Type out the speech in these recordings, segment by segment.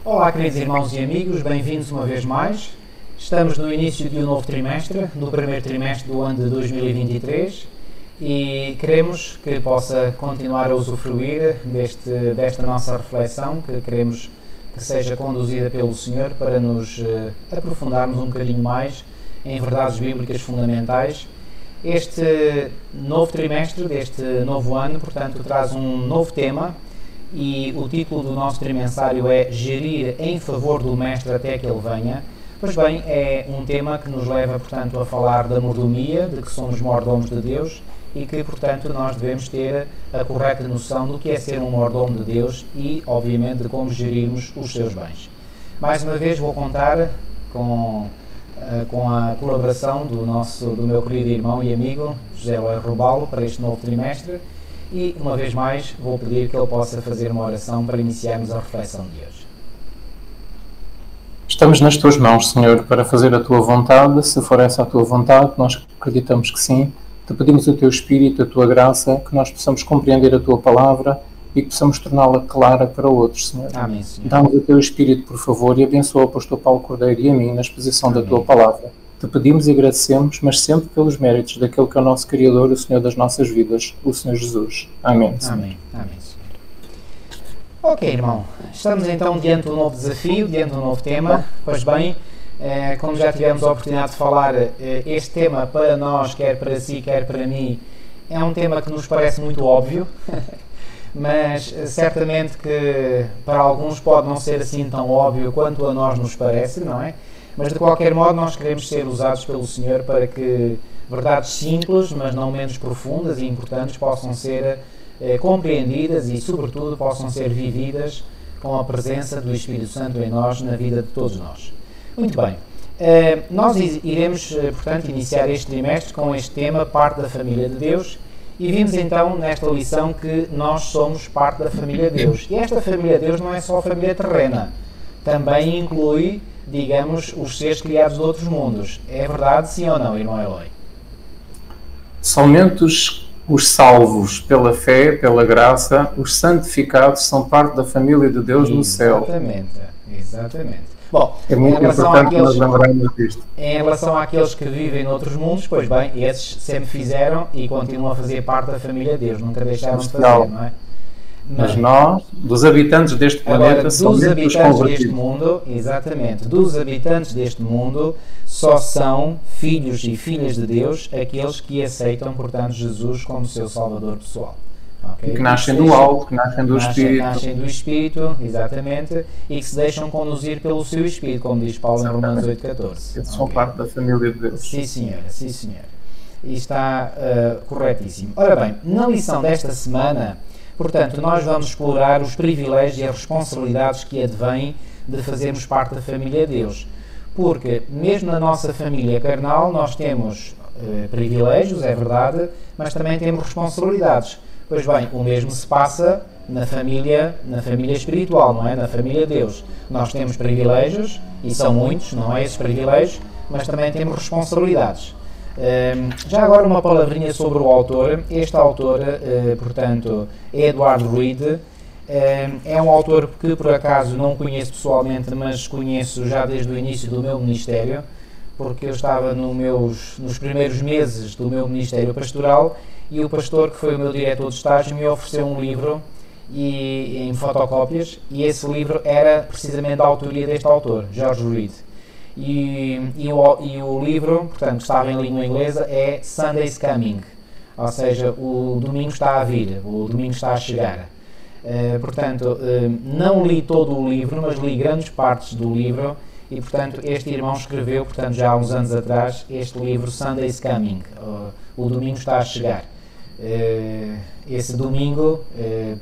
Olá, queridos irmãos e amigos, bem-vindos uma vez mais. Estamos no início de um novo trimestre, no primeiro trimestre do ano de 2023, e queremos que possa continuar a usufruir desta nossa reflexão, que queremos que seja conduzida pelo Senhor para nos aprofundarmos um bocadinho mais em verdades bíblicas fundamentais. Este novo trimestre deste novo ano, portanto, traz um novo tema. E o título do nosso trimensário é Gerir em favor do Mestre até que ele venha. Pois bem, é um tema que nos leva, portanto, a falar da mordomia, de que somos mordomos de Deus e que, portanto, nós devemos ter a correta noção do que é ser um mordomo de Deus e, obviamente, de como gerirmos os seus bens. Mais uma vez vou contar com a colaboração do meu querido irmão e amigo José Eloy Robalo para este novo trimestre. E, uma vez mais, vou pedir que ele possa fazer uma oração para iniciarmos a reflexão de hoje. Estamos nas tuas mãos, Senhor, para fazer a tua vontade. Se for essa a tua vontade, nós acreditamos que sim. Te pedimos o teu Espírito, a tua graça, que nós possamos compreender a tua palavra e que possamos torná-la clara para outros, Senhor. Amém, Senhor. Dá-nos o teu Espírito, por favor, e abençoa o apóstolo Paulo Cordeiro e a mim na exposição da tua palavra. Te pedimos e agradecemos, mas sempre pelos méritos daquele que é o nosso Criador, o Senhor das nossas vidas, o Senhor Jesus. Amém. Senhor. Amém. Amém, Senhor. Ok, irmão. Estamos então diante de um novo desafio, diante de um novo tema. Pois bem, como já tivemos a oportunidade de falar, este tema para nós, quer para si, quer para mim, é um tema que nos parece muito óbvio, mas certamente que para alguns pode não ser assim tão óbvio quanto a nós nos parece, não é? Mas, de qualquer modo, nós queremos ser usados pelo Senhor para que verdades simples, mas não menos profundas e importantes, possam ser compreendidas e, sobretudo, possam ser vividas com a presença do Espírito Santo em nós, na vida de todos nós. Muito bem. Nós iremos, portanto, iniciar este trimestre com este tema, parte da família de Deus, e vimos, então, nesta lição que nós somos parte da família de Deus. E esta família de Deus não é só a família terrena, também inclui, digamos, os seres criados de outros mundos. É verdade, sim ou não, irmão Eloy? Somente os salvos pela fé, pela graça, os santificados são parte da família de Deus no céu. Exatamente. Bom, é muito importante nós lembrarmos disto. Em relação àqueles que vivem noutros mundos, pois bem, esses sempre fizeram e continuam a fazer parte da família de Deus, nunca deixaram de fazer, não é? Mas nós, dos habitantes deste planeta, dos habitantes deste mundo, exatamente, dos habitantes deste mundo, só são filhos e filhas de Deus aqueles que aceitam, portanto, Jesus como seu Salvador pessoal. Okay? Que nascem do alto, que nascem do Espírito. Nascem do Espírito, exatamente, e que se deixam conduzir pelo seu Espírito, como diz Paulo em Romanos 8,14. Eles são parte da família de Deus. Sim, senhora, sim, senhora. E está corretíssimo. Ora bem, na lição desta semana, portanto, nós vamos explorar os privilégios e as responsabilidades que advêm de fazermos parte da família de Deus. Porque, mesmo na nossa família carnal, nós temos privilégios, é verdade, mas também temos responsabilidades. Pois bem, o mesmo se passa na família espiritual, não é? Na família de Deus. Nós temos privilégios, e são muitos, não é? Esses privilégios, mas também temos responsabilidades. Já agora uma palavrinha sobre o autor. Este autor, portanto, é Edward Reed. É um autor que por acaso não conheço pessoalmente, mas conheço já desde o início do meu ministério, porque eu estava nos primeiros meses do meu ministério pastoral e o pastor, que foi o meu diretor de estágio, me ofereceu um livro em fotocópias, e esse livro era precisamente da autoria deste autor, George Reed. E o livro, portanto, estava em língua inglesa, é Sunday's Coming, ou seja, o domingo está a vir, o domingo está a chegar. Portanto, não li todo o livro, mas li grandes partes do livro, e, portanto, este irmão escreveu, portanto, já há uns anos atrás, este livro Sunday's Coming, o domingo está a chegar. Esse domingo,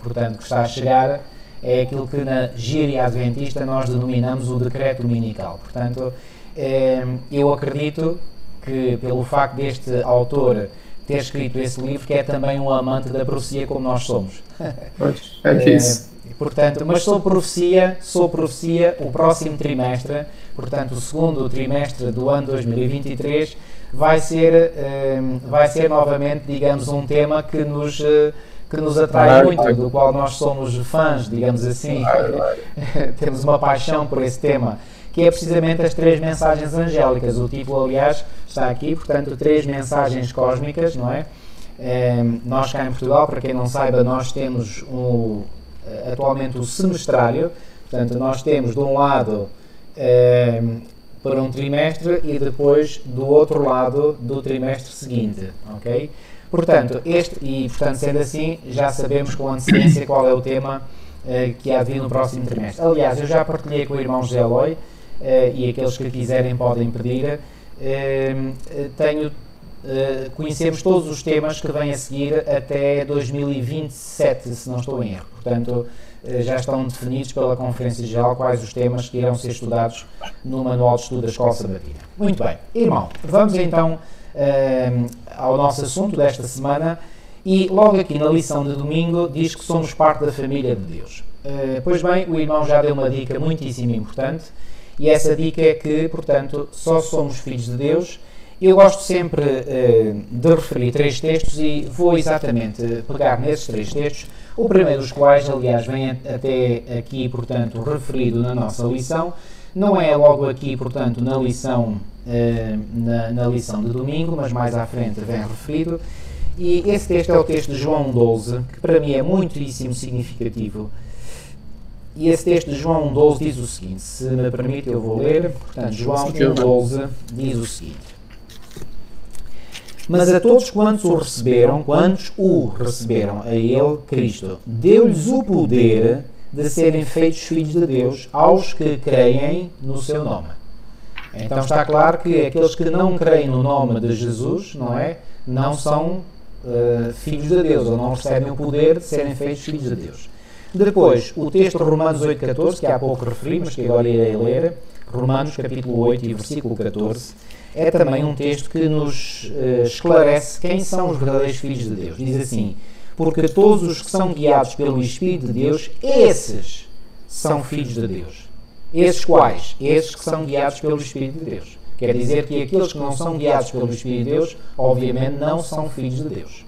portanto, que está a chegar, é aquilo que na gíria adventista nós denominamos o decreto dominical. Portanto, eu acredito que, pelo facto deste autor ter escrito esse livro, que é também um amante da profecia como nós somos. Pois, é isso. Portanto, mas sou profecia, o próximo trimestre, portanto, o segundo trimestre do ano 2023, vai ser novamente, digamos, um tema que que nos atrai muito, do qual nós somos fãs, digamos assim. Temos uma paixão por esse tema, que é precisamente as 3 mensagens angélicas. O título, aliás, está aqui, portanto, 3 mensagens cósmicas, não é? Nós cá em Portugal, para quem não saiba, nós temos atualmente o semestrário, portanto, nós temos de um lado para um trimestre e depois do outro lado do trimestre seguinte, ok? Portanto, sendo assim, já sabemos com antecedência qual é o tema que há de vir no próximo trimestre. Aliás, eu já partilhei com o irmão José Eloy, e aqueles que quiserem podem pedir. Conhecemos todos os temas que vêm a seguir até 2027, se não estou em erro. Portanto, já estão definidos pela Conferência Geral quais os temas que irão ser estudados no Manual de Estudo da Escola Sabatina. Muito bem, irmão, vamos então ao nosso assunto desta semana, e logo aqui na lição de domingo diz que somos parte da família de Deus. Pois bem, o irmão já deu uma dica muitíssimo importante, e essa dica é que, portanto, só somos filhos de Deus. Eu gosto sempre de referir 3 textos e vou exatamente pegar nesses 3 textos, o primeiro dos quais, aliás, vem até aqui, portanto, referido na nossa lição. Não é logo aqui, portanto, na lição de domingo, mas mais à frente vem referido. E esse texto é o texto de João 12, que para mim é muitíssimo significativo. E esse texto de João 12 diz o seguinte, se me permite eu vou ler. Portanto, João 12 diz o seguinte: mas a todos quantos o receberam, a ele, Cristo, deu-lhes o poder de serem feitos filhos de Deus, aos que creem no seu nome. Então está claro que aqueles que não creem no nome de Jesus, não é? Não são filhos de Deus, ou não recebem o poder de serem feitos filhos de Deus. Depois, o texto de Romanos 8,14, que há pouco referi, mas que agora irei ler, Romanos capítulo 8 e versículo 14, é também um texto que nos esclarece quem são os verdadeiros filhos de Deus. Diz assim: porque todos os que são guiados pelo Espírito de Deus, esses são filhos de Deus. Esses quais? Esses que são guiados pelo Espírito de Deus. Quer dizer que aqueles que não são guiados pelo Espírito de Deus, obviamente não são filhos de Deus.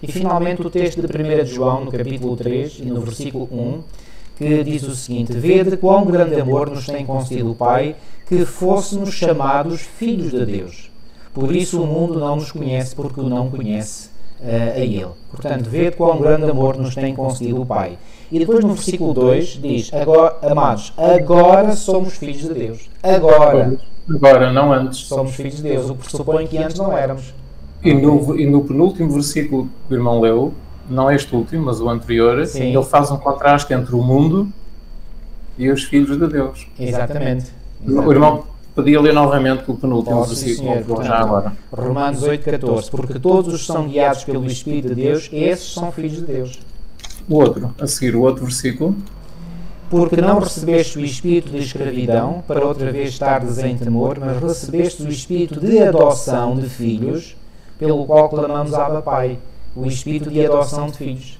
E finalmente o texto de 1 de João, no capítulo 3 e no versículo 1, que diz o seguinte: vede quão grande amor nos tem concedido o Pai, que fôssemos chamados filhos de Deus. Por isso o mundo não nos conhece, porque o não conhece a Ele. Portanto, vede quão grande amor nos tem concedido o Pai. E depois no versículo 2 diz: agora, amados, agora somos filhos de Deus. Agora, não antes. Somos filhos de Deus, o que pressupõe que antes não éramos. E no penúltimo versículo que o irmão leu, não este último, mas o anterior, sim, ele faz um contraste entre o mundo e os filhos de Deus. Exatamente. O irmão podia ler novamente o penúltimo versículo, portanto, já agora. Romanos 8,14. Porque todos os que são guiados pelo Espírito de Deus, esses são filhos de Deus. O outro, a seguir, o outro versículo. Porque não recebeste o espírito de escravidão, para outra vez estardes em temor, mas recebeste o espírito de adoção de filhos, pelo qual clamamos Abba Pai, o espírito de adoção de filhos.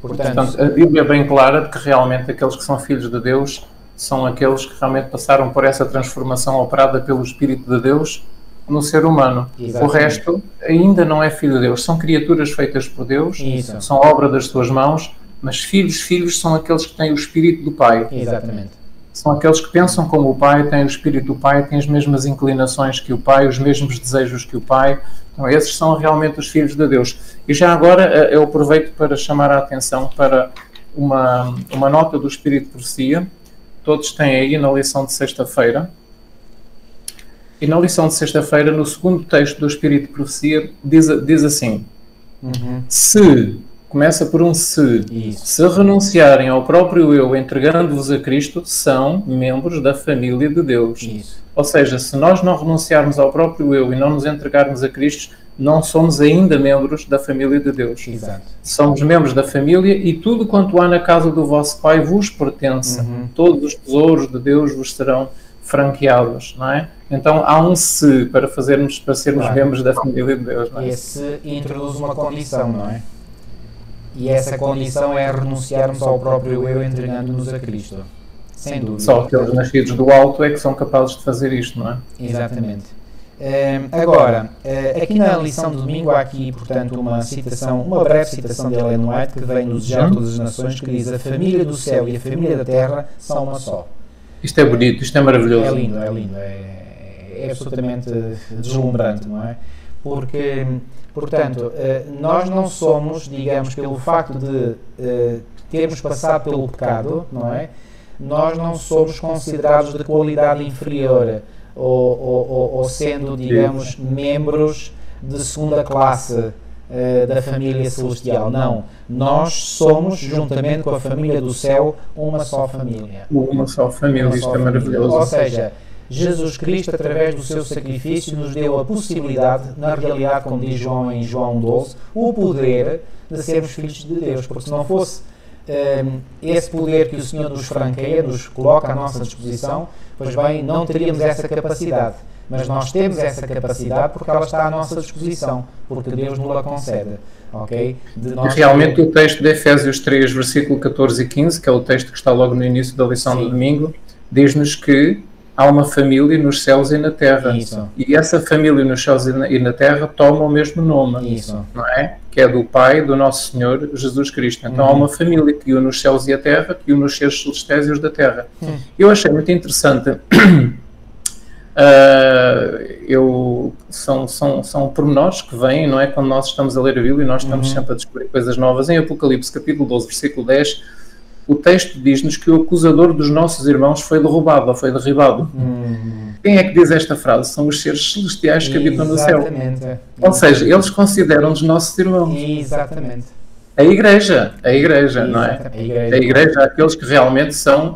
Portanto, a Bíblia é bem clara de que realmente aqueles que são filhos de Deus são aqueles que realmente passaram por essa transformação operada pelo Espírito de Deus no ser humano. Exatamente. O resto ainda não é filho de Deus. São criaturas feitas por Deus, isso, são obra das suas mãos, mas filhos são aqueles que têm o Espírito do Pai. Exatamente. São aqueles que pensam como o Pai, têm o Espírito do Pai, têm as mesmas inclinações que o Pai, os mesmos desejos que o Pai. Então, esses são realmente os filhos de Deus. E já agora eu aproveito para chamar a atenção para uma nota do Espírito de Profecia. Todos têm aí na lição de sexta-feira. E na lição de sexta-feira, no segundo texto do Espírito de Profecia, diz assim: começa por um se. Isso. Se renunciarem ao próprio eu, entregando-vos a Cristo, são membros da família de Deus. Isso. Ou seja, se nós não renunciarmos ao próprio eu e não nos entregarmos a Cristo, não somos ainda membros da família de Deus. Exato. Somos membros da família e tudo quanto há na casa do vosso Pai vos pertence. Todos os tesouros de Deus vos serão franqueados, não é? Então há um se para sermos membros da família de Deus. Não é? Esse introduz uma condição, não é? E essa condição é renunciarmos ao próprio eu, entregando-nos a Cristo. Sem dúvida. Só aqueles nascidos do alto é que são capazes de fazer isto, não é? Exatamente. Agora, aqui na lição de domingo há aqui, portanto, uma breve citação de Ellen White, que vem do Desejar Todas as Nações, que diz: a família do céu e a família da terra são uma só. Isto é bonito, isto é maravilhoso. É lindo, é absolutamente deslumbrante, não é? Porque, portanto, nós não somos, digamos, pelo facto de termos passado pelo pecado, não é? Nós não somos considerados de qualidade inferior ou sendo, digamos, membros de segunda classe da família celestial. Não. Nós somos, juntamente com a família do céu, uma só família. Uma só família, isto é maravilhoso. Ou seja, Jesus Cristo, através do seu sacrifício, nos deu a possibilidade, na realidade, como diz João em João 12, o poder de sermos filhos de Deus, porque se não fosse esse poder que o Senhor nos franqueia, nos coloca à nossa disposição, pois bem, não teríamos essa capacidade. Mas nós temos essa capacidade porque ela está à nossa disposição, porque Deus nos a concede. Okay? Realmente o texto de Efésios 3, versículo 14 e 15, que é o texto que está logo no início da lição do domingo, diz-nos que há uma família nos céus e na terra. Isso. E essa família nos céus e na terra toma o mesmo nome. Isso. Não é? Que é do Pai do nosso Senhor Jesus Cristo. Então há uma família que une os céus e a terra, que une os seres celestiais e os da terra. Eu achei muito interessante. São pormenores que vêm, não é? Quando nós estamos a ler a Bíblia, nós estamos sempre a descobrir coisas novas. Em Apocalipse, capítulo 12, versículo 10, o texto diz-nos que o acusador dos nossos irmãos foi derrubado, ou foi derribado. Quem é que diz esta frase? São os seres celestiais que habitam no céu. Ou seja, eles consideram-os nossos irmãos. Exatamente. A igreja, não é? A igreja, aqueles que realmente são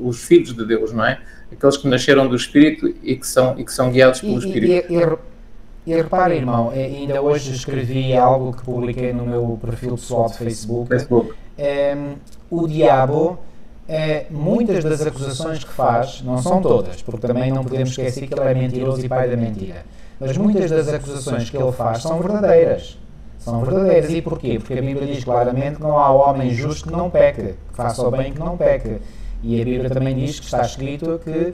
os filhos de Deus, não é? Aqueles que nasceram do Espírito e que são guiados pelo Espírito. E repare, irmão, ainda hoje escrevi algo que publiquei no meu perfil pessoal de Facebook. O diabo, muitas das acusações que faz, não são todas, porque também não podemos esquecer que ele é mentiroso e pai da mentira, mas muitas das acusações que ele faz são verdadeiras. São verdadeiras. E porquê? Porque a Bíblia diz claramente que não há homem justo que não peque, que faça o bem e que não peque. E a Bíblia também diz que está escrito que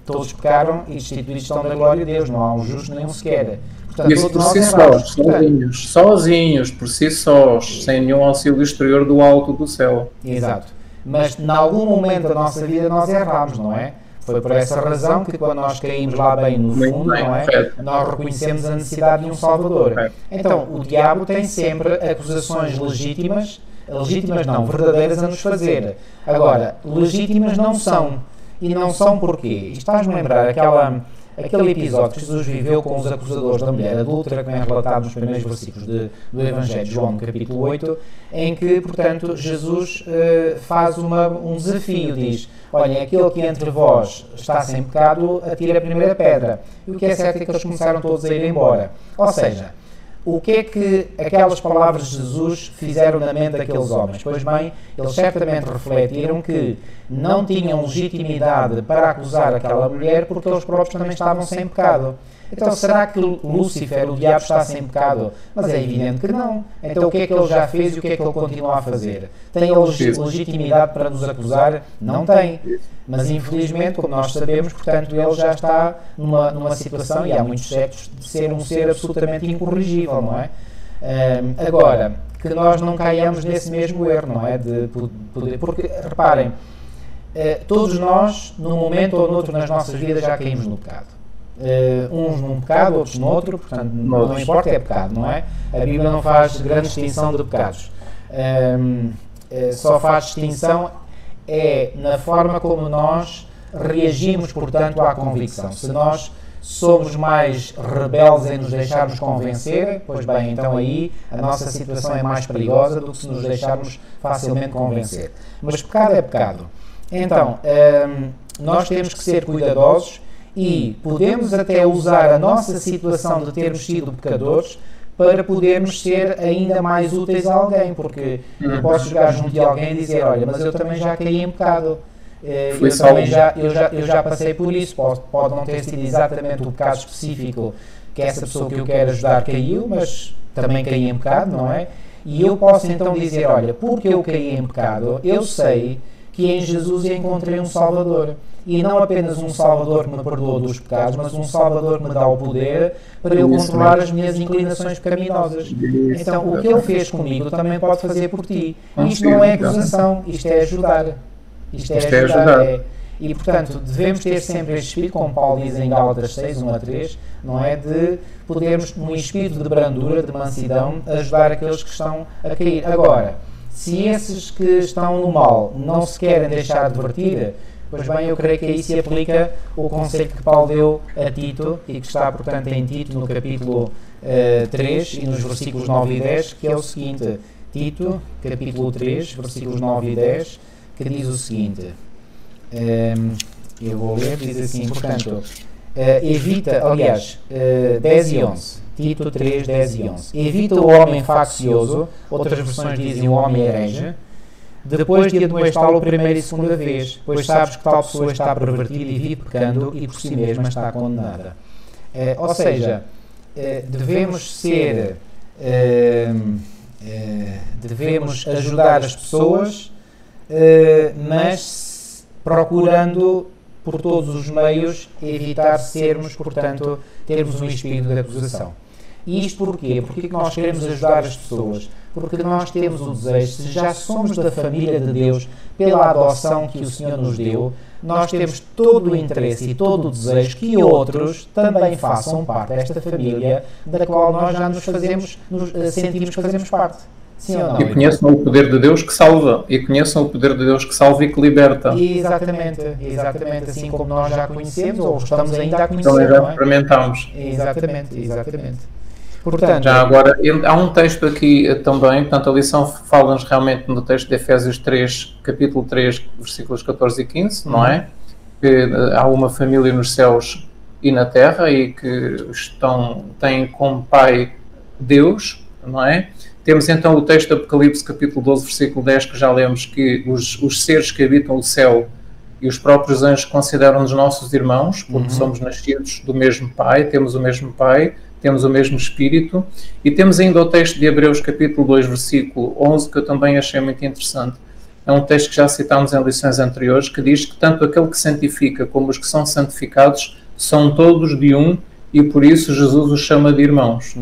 todos pecaram e destituídos estão da glória de Deus. Não há um justo nenhum sequer. Portanto, isso por si sós, sozinhos, por si sós, sem nenhum auxílio exterior do alto do céu. Exato. Mas, em algum momento da nossa vida, nós erramos, não é? Foi por essa razão que quando nós caímos lá bem no fundo, não é? Nós reconhecemos a necessidade de um Salvador. Então, o diabo tem sempre acusações legítimas não, verdadeiras a nos fazer. Agora, legítimas não são. E não são porquê? Isto faz-me lembrar aquele episódio que Jesus viveu com os acusadores da mulher adúltera, que é relatado nos primeiros versículos do Evangelho de João, no capítulo 8, em que, portanto, Jesus faz um desafio, diz: olhem, aquele que entre vós está sem pecado, atire a primeira pedra. E o que é certo é que eles começaram todos a ir embora. Ou seja, o que é que aquelas palavras de Jesus fizeram na mente daqueles homens? Pois bem, eles certamente refletiram que não tinham legitimidade para acusar aquela mulher porque eles próprios também estavam sem pecado. Então, será que Lúcifer, o diabo, está sem pecado? Mas é evidente que não. Então, o que é que ele já fez e o que é que ele continua a fazer? Tem legitimidade para nos acusar? Não tem. Mas, infelizmente, como nós sabemos, portanto, ele já está numa situação, e há muitos séculos, de ser um ser absolutamente incorrigível, não é? Agora, que nós não caiamos nesse mesmo erro, não é? De poder, porque, reparem, todos nós, num momento ou noutro nas nossas vidas, já caímos no pecado. Uns num pecado, outros noutro, portanto, não importa, é pecado, não é? A Bíblia não faz grande distinção de pecados. Só faz distinção na forma como nós reagimos, portanto, à convicção. Se nós somos mais rebeldes em nos deixarmos convencer, pois bem, então aí a nossa situação é mais perigosa do que se nos deixarmos facilmente convencer. Mas pecado é pecado. Então, nós temos que ser cuidadosos e podemos até usar a nossa situação de termos sido pecadores para podermos ser ainda mais úteis a alguém, porque eu posso chegar junto de alguém e dizer: olha, mas eu também já caí em pecado, eu já passei por isso. Pode não ter sido exatamente o pecado específico que essa pessoa que eu quero ajudar caiu, mas também caí em pecado, não é? E eu posso então dizer: olha, porque eu caí em pecado, eu sei que em Jesus encontrei um Salvador. e não apenas um Salvador que me perdoa dos pecados, mas um Salvador que me dá o poder para eu controlar as minhas inclinações pecaminosas. Então, o que Ele fez comigo também pode fazer por ti. Isto não é acusação, isto é ajudar. Isto é ajudar. E, portanto, devemos ter sempre este espírito, como Paulo diz em Gálatas 6, 1 a 3, não é? De podermos, num espírito de brandura, de mansidão, ajudar aqueles que estão a cair. Agora, se esses que estão no mal não se querem deixar advertir, pois bem, eu creio que aí se aplica o conselho que Paulo deu a Tito, e que está, portanto, em Tito, no capítulo 3, e nos versículos 9 e 10, que é o seguinte: Tito, capítulo 3, versículos 9 e 10, que diz o seguinte... eu vou ler, diz assim, portanto, evita, aliás, 10 e 11, Tito 3, 10 e 11, evita o homem faccioso, outras versões dizem o homem herege, depois de admoestá-lo primeira e segunda vez, pois sabes que tal pessoa está pervertida e vive pecando e por si mesma está condenada. Ou seja, devemos ser, devemos ajudar as pessoas, mas procurando por todos os meios evitar sermos, portanto, termos um espírito de acusação. E isto porquê? Porque nós queremos ajudar as pessoas? Porque nós temos o desejo, se já somos da família de Deus, pela adoção que o Senhor nos deu, nós temos todo o interesse e todo o desejo que outros também façam parte desta família, da qual nós já sentimos que fazemos parte. Sim ou não? E conheçam o poder de Deus que salva, e conheçam o poder de Deus que salva e que liberta. Exatamente, assim como nós já conhecemos, ou estamos ainda a conhecer, então, já experimentamos. Exatamente. Portanto, já agora, há um texto aqui também, portanto a lição fala-nos realmente no texto de Efésios 3, capítulo 3, versículos 14 e 15, não é? Que há uma família nos céus e na terra e que têm como pai Deus, não é? Temos então o texto de Apocalipse, capítulo 12, versículo 10, que já lemos, que os seres que habitam o céu e os próprios anjos consideram-nos nossos irmãos, porque somos nascidos do mesmo Pai, temos o mesmo Pai, temos o mesmo Espírito. E temos ainda o texto de Hebreus, capítulo 2, versículo 11, que eu também achei muito interessante. É um texto que já citámos em lições anteriores, que diz que tanto aquele que santifica como os que são santificados são todos de um, e por isso Jesus os chama de irmãos.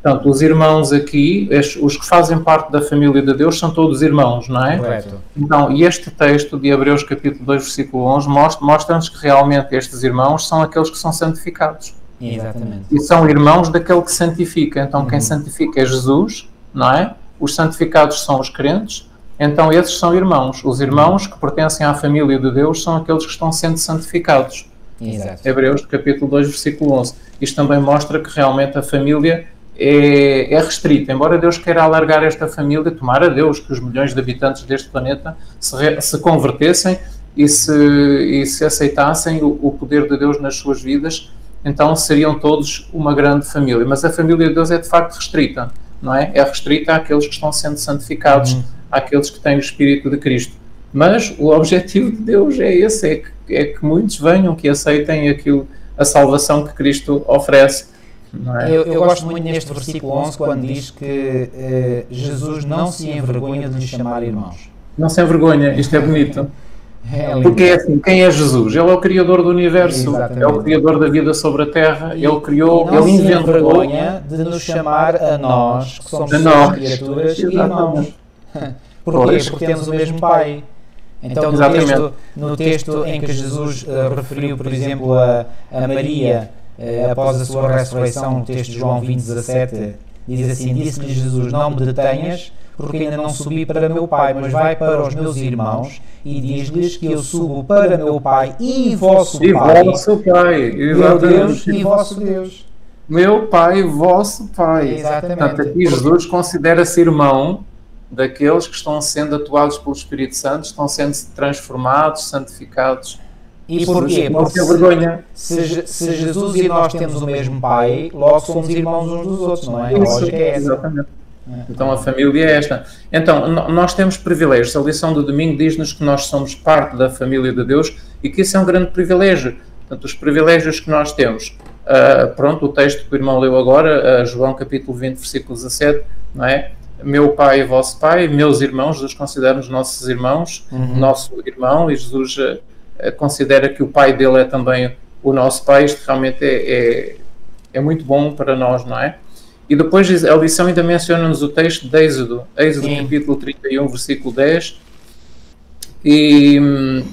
Portanto, os irmãos aqui, os que fazem parte da família de Deus, são todos irmãos, não é? Correto. Então, e este texto de Hebreus capítulo 2, versículo 11, mostra-nos que realmente estes irmãos são aqueles que são santificados. Exatamente. E são irmãos daquele que santifica. Então, quem santifica é Jesus, não é? Os santificados são os crentes, então esses são irmãos. Os irmãos que pertencem à família de Deus são aqueles que estão sendo santificados. Exato. Hebreus capítulo 2, versículo 11. Isto também mostra que realmente a família é restrita. Embora Deus queira alargar esta família, tomara Deus que os milhões de habitantes deste planeta se convertessem e se aceitassem o poder de Deus nas suas vidas, então seriam todos uma grande família. Mas a família de Deus é de facto restrita, não é? É restrita àqueles que estão sendo santificados, àqueles que têm o Espírito de Cristo. Mas o objetivo de Deus é esse, é que muitos venham, que aceitem a salvação que Cristo oferece. Não é? Eu gosto muito neste versículo 11, quando diz que Jesus não se envergonha de lhes chamar irmãos. Não se envergonha, isto é bonito. Porque é assim, quem é Jesus? Ele é o Criador do Universo, exatamente. É o Criador da vida sobre a Terra, Ele criou, Ele inventou. Não se envergonha de nos chamar a nós, que somos suas criaturas, irmãos. Porquê? Porque temos o mesmo Pai. Então, no texto em que Jesus referiu, por exemplo, a Maria, após a sua ressurreição, no texto de João 20:17, diz assim: disse-lhe Jesus, não me detenhas, porque ainda não subi para meu Pai, mas vai para os meus irmãos e diz-lhes que eu subo para meu Pai e vosso Pai, meu Deus e vosso Deus. Meu Pai, vosso Pai. Exatamente. Portanto, aqui Jesus considera-se irmão daqueles que estão sendo atuados pelo Espírito Santo, estão sendo transformados, santificados. E porquê? Porque se Jesus e nós temos o mesmo Pai, logo somos irmãos uns dos outros, não é? A lógica é essa. Exatamente. Então a família é esta. Então, nós temos privilégios. A lição do domingo diz-nos que nós somos parte da família de Deus e que isso é um grande privilégio. Portanto, os privilégios que nós temos. Pronto, o texto que o irmão leu agora, João capítulo 20, versículo 17, não é? Meu Pai e vosso Pai, meus irmãos, Jesus considera-nos nossos irmãos, nosso irmão, e Jesus considera que o pai dele é também o nosso pai. Isto realmente é muito bom para nós, não é? E depois a lição ainda menciona-nos o texto de Êxodo capítulo 31, versículo 10, em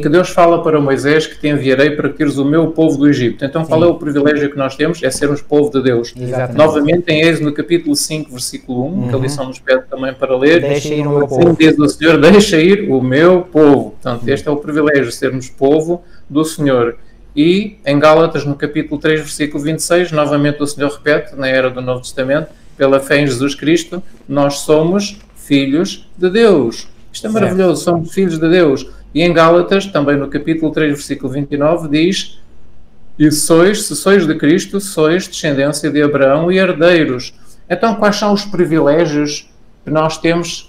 que Deus fala para Moisés que te enviarei para que tires o meu povo do Egito. Então, qual é o privilégio que nós temos? É sermos povo de Deus. Exatamente. Novamente, em Êxodo, capítulo 5, versículo 1, que a lição nos pede também para ler. Deixa ir o meu povo. Assim diz o Senhor, deixa ir o meu povo. Portanto, este é o privilégio, sermos povo do Senhor. E em Gálatas, no capítulo 3, versículo 26, novamente o Senhor repete, na era do Novo Testamento, pela fé em Jesus Cristo, nós somos filhos de Deus. Isto é maravilhoso, somos filhos de Deus. E em Gálatas, também no capítulo 3, versículo 29, diz: e se sois de Cristo, sois descendência de Abraão e herdeiros. Então, quais são os privilégios que nós temos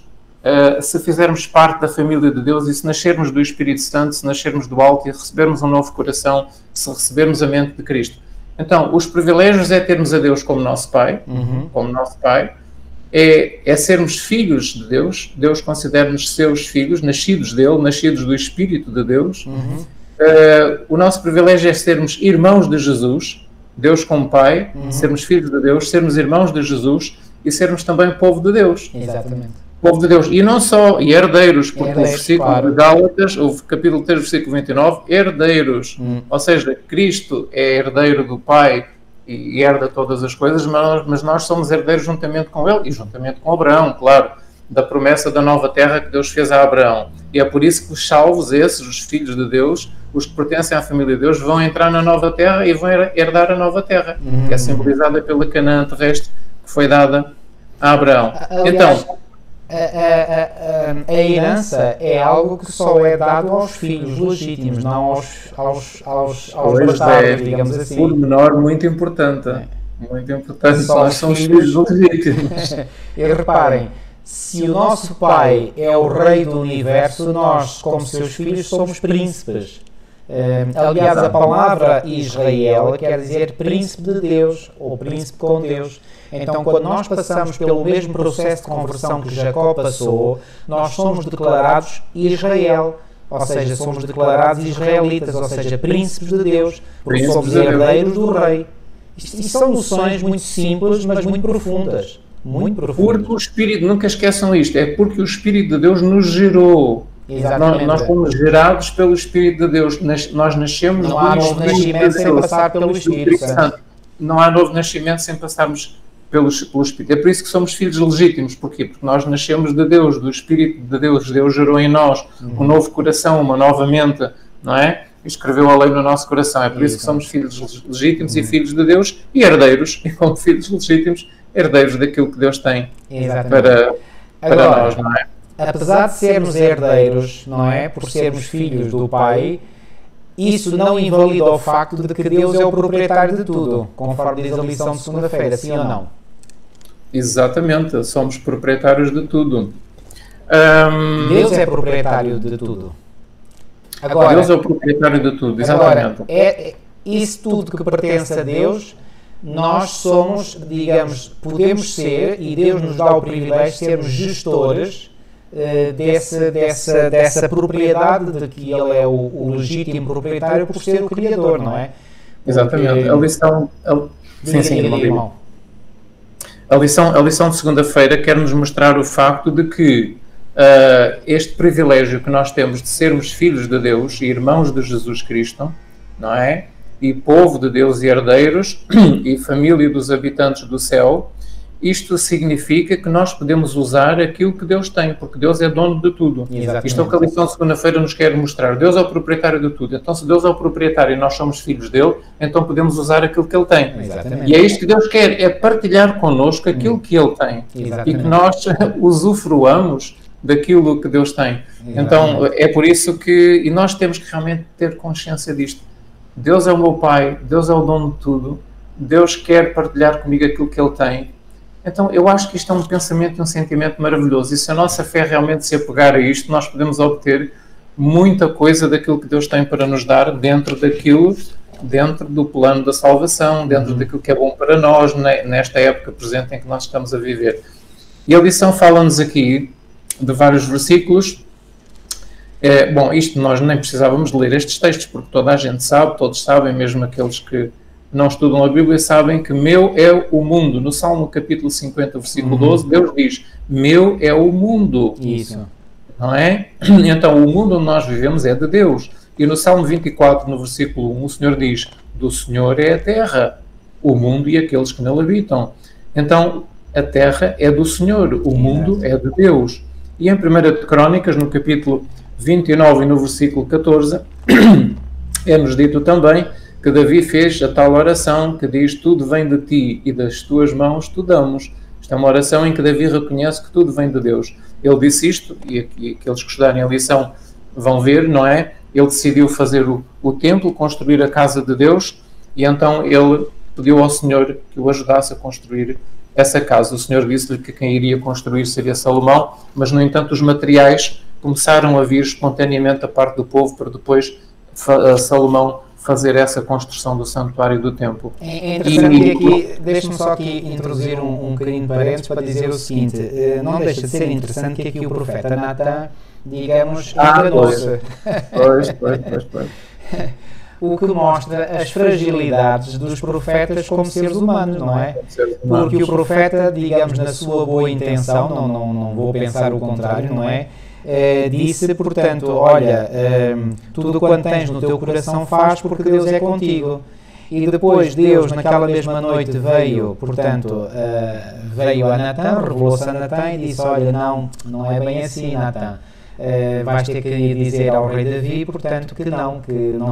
se fizermos parte da família de Deus e se nascermos do Espírito Santo, se nascermos do alto e recebermos um novo coração, se recebermos a mente de Cristo? Então, os privilégios é termos a Deus como nosso Pai, é sermos filhos de Deus. Deus considera-nos seus filhos, nascidos dele, nascidos do Espírito de Deus. O nosso privilégio é sermos irmãos de Jesus, Deus como Pai, sermos filhos de Deus, sermos irmãos de Jesus e sermos também povo de Deus. Exatamente. Povo de Deus. E não só, e herdeiros, porque o versículo de Gálatas, o capítulo 3, versículo 29, herdeiros. Ou seja, Cristo é herdeiro do Pai e herda todas as coisas, mas nós somos herdeiros juntamente com ele e juntamente com Abraão, claro, da promessa da nova terra que Deus fez a Abraão. E é por isso que os salvos, esses, os filhos de Deus, os que pertencem à família de Deus, vão entrar na nova terra e vão herdar a nova terra, que é simbolizada pela Canaã terrestre que foi dada a Abraão. Aliás, então, a herança é algo que só é dado aos filhos legítimos, não aos bastardos, digamos assim. Por menor, muito importante. Muito importante, nós somos filhos legítimos. E reparem, se o nosso Pai é o Rei do Universo, nós, como seus filhos, somos príncipes. Aliás, a palavra Israel quer dizer príncipe de Deus, ou príncipe com Deus. Então, quando nós passamos pelo mesmo processo de conversão que Jacó passou, nós somos declarados Israel, ou seja, somos declarados israelitas, ou seja, príncipes de Deus, porque somos herdeiros do Rei. Isto são noções muito simples, mas muito profundas. Muito profundas. Porque o Espírito, nunca esqueçam isto, é porque o Espírito de Deus nos gerou. Nós fomos gerados pelo Espírito de Deus. Nós nascemos não há novo nascimento sem passar pelo Espírito Santo. Não há novo nascimento sem passarmos pelo Espírito. É por isso que somos filhos legítimos. Porquê? Porque nós nascemos de Deus, do Espírito de Deus. Deus gerou em nós um novo coração, uma nova mente, não é? E escreveu a lei no nosso coração. É por isso que somos filhos legítimos e filhos de Deus e herdeiros. E como filhos legítimos, herdeiros daquilo que Deus tem para nós, não é? Apesar de sermos herdeiros, não é? Por sermos filhos do Pai, isso não invalida o facto de que Deus é o proprietário de tudo, conforme diz a lição de segunda-feira, sim ou não? Exatamente, somos proprietários de tudo. Deus é proprietário de tudo. Agora, Deus é o proprietário de tudo, exatamente. Agora, isso tudo que pertence a Deus, nós somos, digamos, podemos ser, e Deus nos dá o privilégio de sermos gestores dessa propriedade, de que Ele é o legítimo proprietário por ser o Criador, não é? Porque, exatamente. A lição... irmão. A lição de segunda-feira quer nos mostrar o facto de que este privilégio que nós temos de sermos filhos de Deus e irmãos de Jesus Cristo, não é? E povo de Deus e herdeiros e família dos habitantes do céu, isto significa que nós podemos usar aquilo que Deus tem, porque Deus é dono de tudo. Exatamente. Isto é o que a lição de segunda-feira nos quer mostrar. Deus é o proprietário de tudo. Então, se Deus é o proprietário e nós somos filhos dele, então podemos usar aquilo que ele tem. Exatamente. E é isto que Deus quer, é partilhar connosco aquilo que ele tem. Exatamente. E que nós usufruamos daquilo que Deus tem. Exatamente. Então, é por isso que... E nós temos que realmente ter consciência disto. Deus é o meu Pai, Deus é o dono de tudo, Deus quer partilhar comigo aquilo que ele tem. Então, eu acho que isto é um pensamento e um sentimento maravilhoso. E se a nossa fé realmente se apegar a isto, nós podemos obter muita coisa daquilo que Deus tem para nos dar dentro do plano da salvação, dentro daquilo que é bom para nós, nesta época presente em que nós estamos a viver. E a lição fala-nos aqui de vários versículos Bom, isto nós nem precisávamos de ler estes textos, porque toda a gente sabe, todos sabem, mesmo aqueles que não estudam a Bíblia, sabem que meu é o mundo. No Salmo capítulo 50, versículo 12, Deus diz, meu é o mundo. Isso. Não é? Então, o mundo onde nós vivemos é de Deus. E no Salmo 24, no versículo 1, o Senhor diz, do Senhor é a terra, o mundo e aqueles que nele habitam. Então, a terra é do Senhor, o mundo é de Deus. E em 1 de Crónicas, no capítulo 29 e no versículo 14, é-nos dito também que Davi fez a tal oração que diz, tudo vem de ti e das tuas mãos tu damos. Esta é uma oração em que Davi reconhece que tudo vem de Deus. Ele disse isto, e aqueles que estudarem a lição vão ver, não é? Ele decidiu fazer o templo, construir a casa de Deus, e então ele pediu ao Senhor que o ajudasse a construir essa casa. O Senhor disse-lhe que quem iria construir seria Salomão, mas, no entanto, os materiais começaram a vir espontaneamente da parte do povo para depois Salomão fazer essa construção do santuário do templo. É interessante aqui, deixe-me só aqui introduzir um bocadinho de parênteses para dizer o seguinte, não deixa de ser interessante que aqui o profeta Natan, digamos, enganou-se. Pois. O que mostra as fragilidades dos profetas como seres humanos, não é? Porque o profeta, digamos, na sua boa intenção, não vou pensar o contrário, não é? Disse, portanto, olha, tudo quanto tens no teu coração faz porque Deus é contigo. E depois Deus, naquela mesma noite, veio, portanto, veio a Natan, revelou-se a Natan e disse, olha, não é bem assim, Natan. Vais ter que ir dizer ao rei Davi, portanto, que não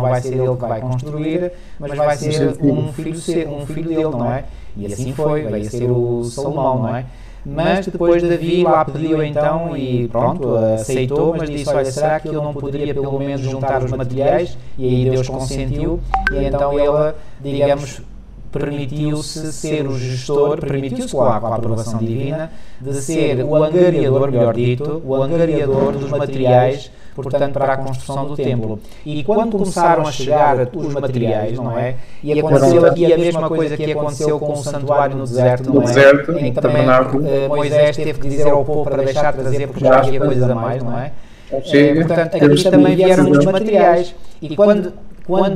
vai ser ele que vai construir, mas vai ser um filho dele, não é? E assim foi, veio ser o Salomão, não é? Mas depois Davi lá pediu então e pronto, aceitou, mas disse, olha, será que ele não poderia pelo menos juntar os materiais? E aí Deus consentiu, e então ele, digamos, permitiu-se ser o gestor, permitiu-se com a aprovação divina, de ser o angariador, melhor dito, o angariador dos materiais, portanto, para a construção do templo. E quando começaram a chegar os materiais, não é? E aconteceu aqui a mesma coisa que aconteceu com o santuário no deserto, não é? Em que também Moisés teve que dizer ao povo para deixar de trazer porque já havia coisas a mais, não é? Portanto, aqui também vieram muitos materiais. E quando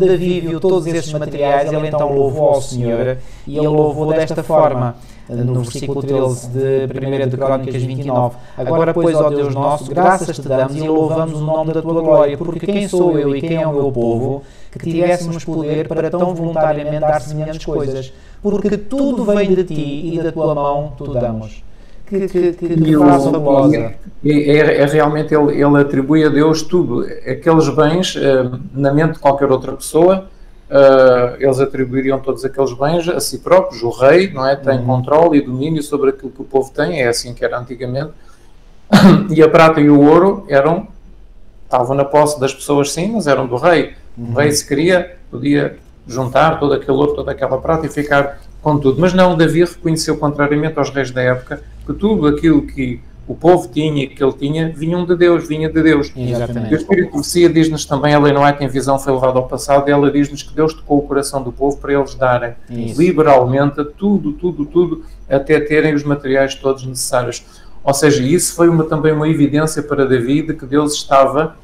Davi viu todos esses materiais, ele então louvou ao Senhor, e ele louvou desta forma, no versículo 13 de 1 de Crónicas 29. Agora, pois, ó Deus nosso, graças te damos e louvamos o nome da tua glória, porque quem sou eu e quem é o meu povo, que tivéssemos poder para tão voluntariamente dar semelhantes coisas, porque tudo vem de ti e da tua mão tu damos. Que frase fabulosa. Realmente ele atribui a Deus tudo, aqueles bens, na mente de qualquer outra pessoa, eles atribuiriam todos aqueles bens a si próprios. O rei, não é, tem controle e domínio sobre aquilo que o povo tem, é assim que era antigamente, e a prata e o ouro estavam na posse das pessoas, sim, mas eram do rei. O rei, se queria, podia juntar todo aquele ouro, toda aquela prata e ficar com tudo. Mas não, Davi reconheceu, contrariamente aos reis da época, que tudo aquilo que o povo tinha e que ele tinha, vinha de Deus. Exatamente. E o Espírito de Profecia diz-nos também, a Lei não é que em visão foi levada ao passado, e ela diz-nos que Deus tocou o coração do povo para eles darem liberalmente tudo, até terem os materiais todos necessários. Ou seja, isso foi também uma evidência para Davi de que Deus estava...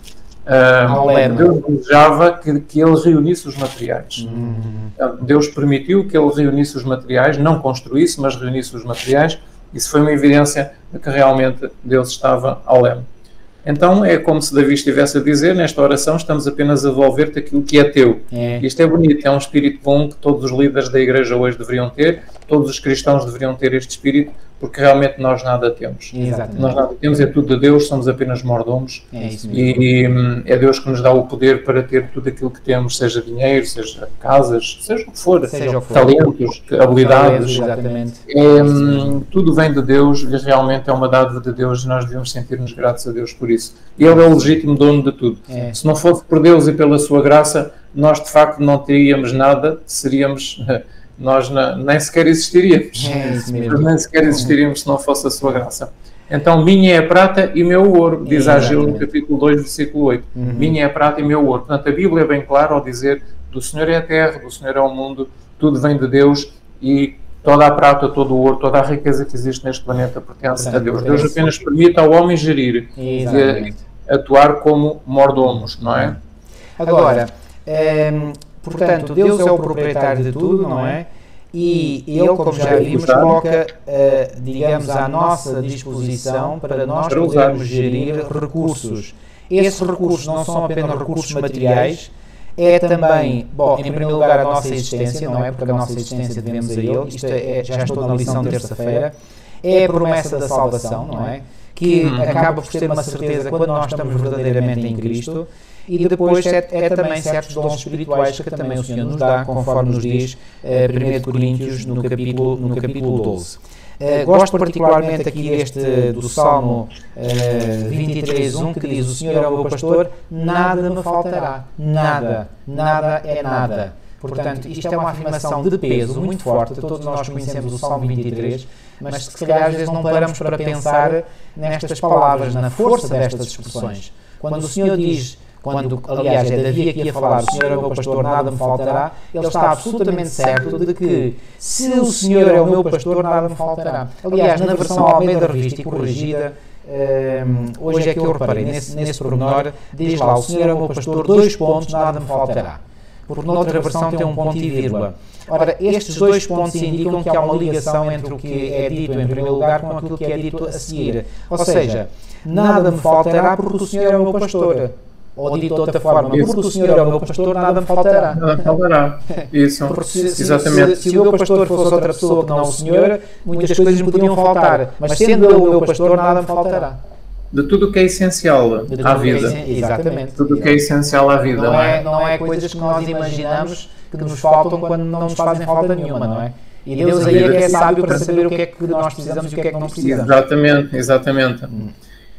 Deus desejava que ele reunisse os materiais. Deus permitiu que ele reunisse os materiais, não construísse, mas reunisse os materiais. Isso foi uma evidência de que realmente Deus estava ao leme. Então é como se Davi estivesse a dizer, nesta oração estamos apenas a devolver-te aquilo que é teu. Isto é bonito, é um espírito bom que todos os líderes da igreja hoje deveriam ter, todos os cristãos deveriam ter este espírito, porque realmente nós nada temos. Exatamente. Nós nada temos, é tudo de Deus, somos apenas mordomos. E é Deus que nos dá o poder para ter tudo aquilo que temos, seja dinheiro, seja casas, seja o que for, talentos, habilidades. Tudo vem de Deus e realmente é uma dádiva de Deus e nós devemos sentir-nos gratos a Deus por isso. Ele é o legítimo dono de tudo. Se não fosse por Deus e pela sua graça, nós de facto não teríamos nada, seríamos... Nós nem sequer existiríamos. Nem sequer existiríamos se não fosse a sua graça. Então, minha é a prata e meu ouro, diz Ageu no capítulo 2, versículo 8. Minha é a prata e meu ouro. Portanto, a Bíblia é bem clara ao dizer do Senhor é a terra, do Senhor é o mundo, tudo vem de Deus e toda a prata, todo o ouro, toda a riqueza que existe neste planeta pertence a Deus. Deus apenas permite ao homem gerir. atuar como mordomos, não é? Agora, portanto, Deus é o proprietário de tudo, não é? E Ele, como já vimos, coloca, digamos, à nossa disposição para nós podermos gerir recursos. Esses recursos não são apenas recursos materiais, é também, bom, em primeiro lugar, a nossa existência, não é? Porque a nossa existência devemos a Ele. Isto já estou na lição de terça-feira. É a promessa da salvação, não é? Que acaba por ser uma certeza quando nós estamos verdadeiramente em Cristo. E depois é também certos dons espirituais que também o Senhor nos dá, conforme nos diz 1 Coríntios, no capítulo 12. Gosto particularmente aqui do Salmo 23:1, que diz: o Senhor é o meu pastor, nada me faltará. Nada é nada. Portanto, isto é uma afirmação de peso muito forte. Todos nós conhecemos o Salmo 23, mas se calhar às vezes não paramos para pensar nestas palavras, na força destas expressões. Quando o Senhor diz, aliás, é Davi aqui a falar, o Senhor é o meu pastor, nada me faltará, ele está absolutamente certo de que se o Senhor é o meu pastor, nada me faltará. Aliás, na versão Almeida Revista e corrigida, hoje é que eu reparei, nesse pormenor, diz lá, o Senhor é o meu pastor, 2 pontos, nada me faltará. Porque noutra versão tem um ponto e vírgula. Ora, estes 2 pontos indicam que há uma ligação entre o que é dito em primeiro lugar com aquilo que é dito a seguir. Ou seja, nada me faltará porque o Senhor é o meu pastor. Ou dito de outra forma, porque o Senhor é o meu pastor, nada me faltará. Nada me faltará. Isso. Exatamente. Se o meu pastor fosse outra pessoa que não o Senhor, muitas coisas me podiam faltar. Mas sendo ele o meu pastor, nada me faltará. De tudo o que é essencial à vida. Exatamente. Tudo o que é essencial à vida. Não é coisas que nós imaginamos que nos faltam quando não nos fazem falta nenhuma, não é? E Deus aí é que é sábio para saber o que é que nós precisamos e o que é que não precisamos. Exatamente.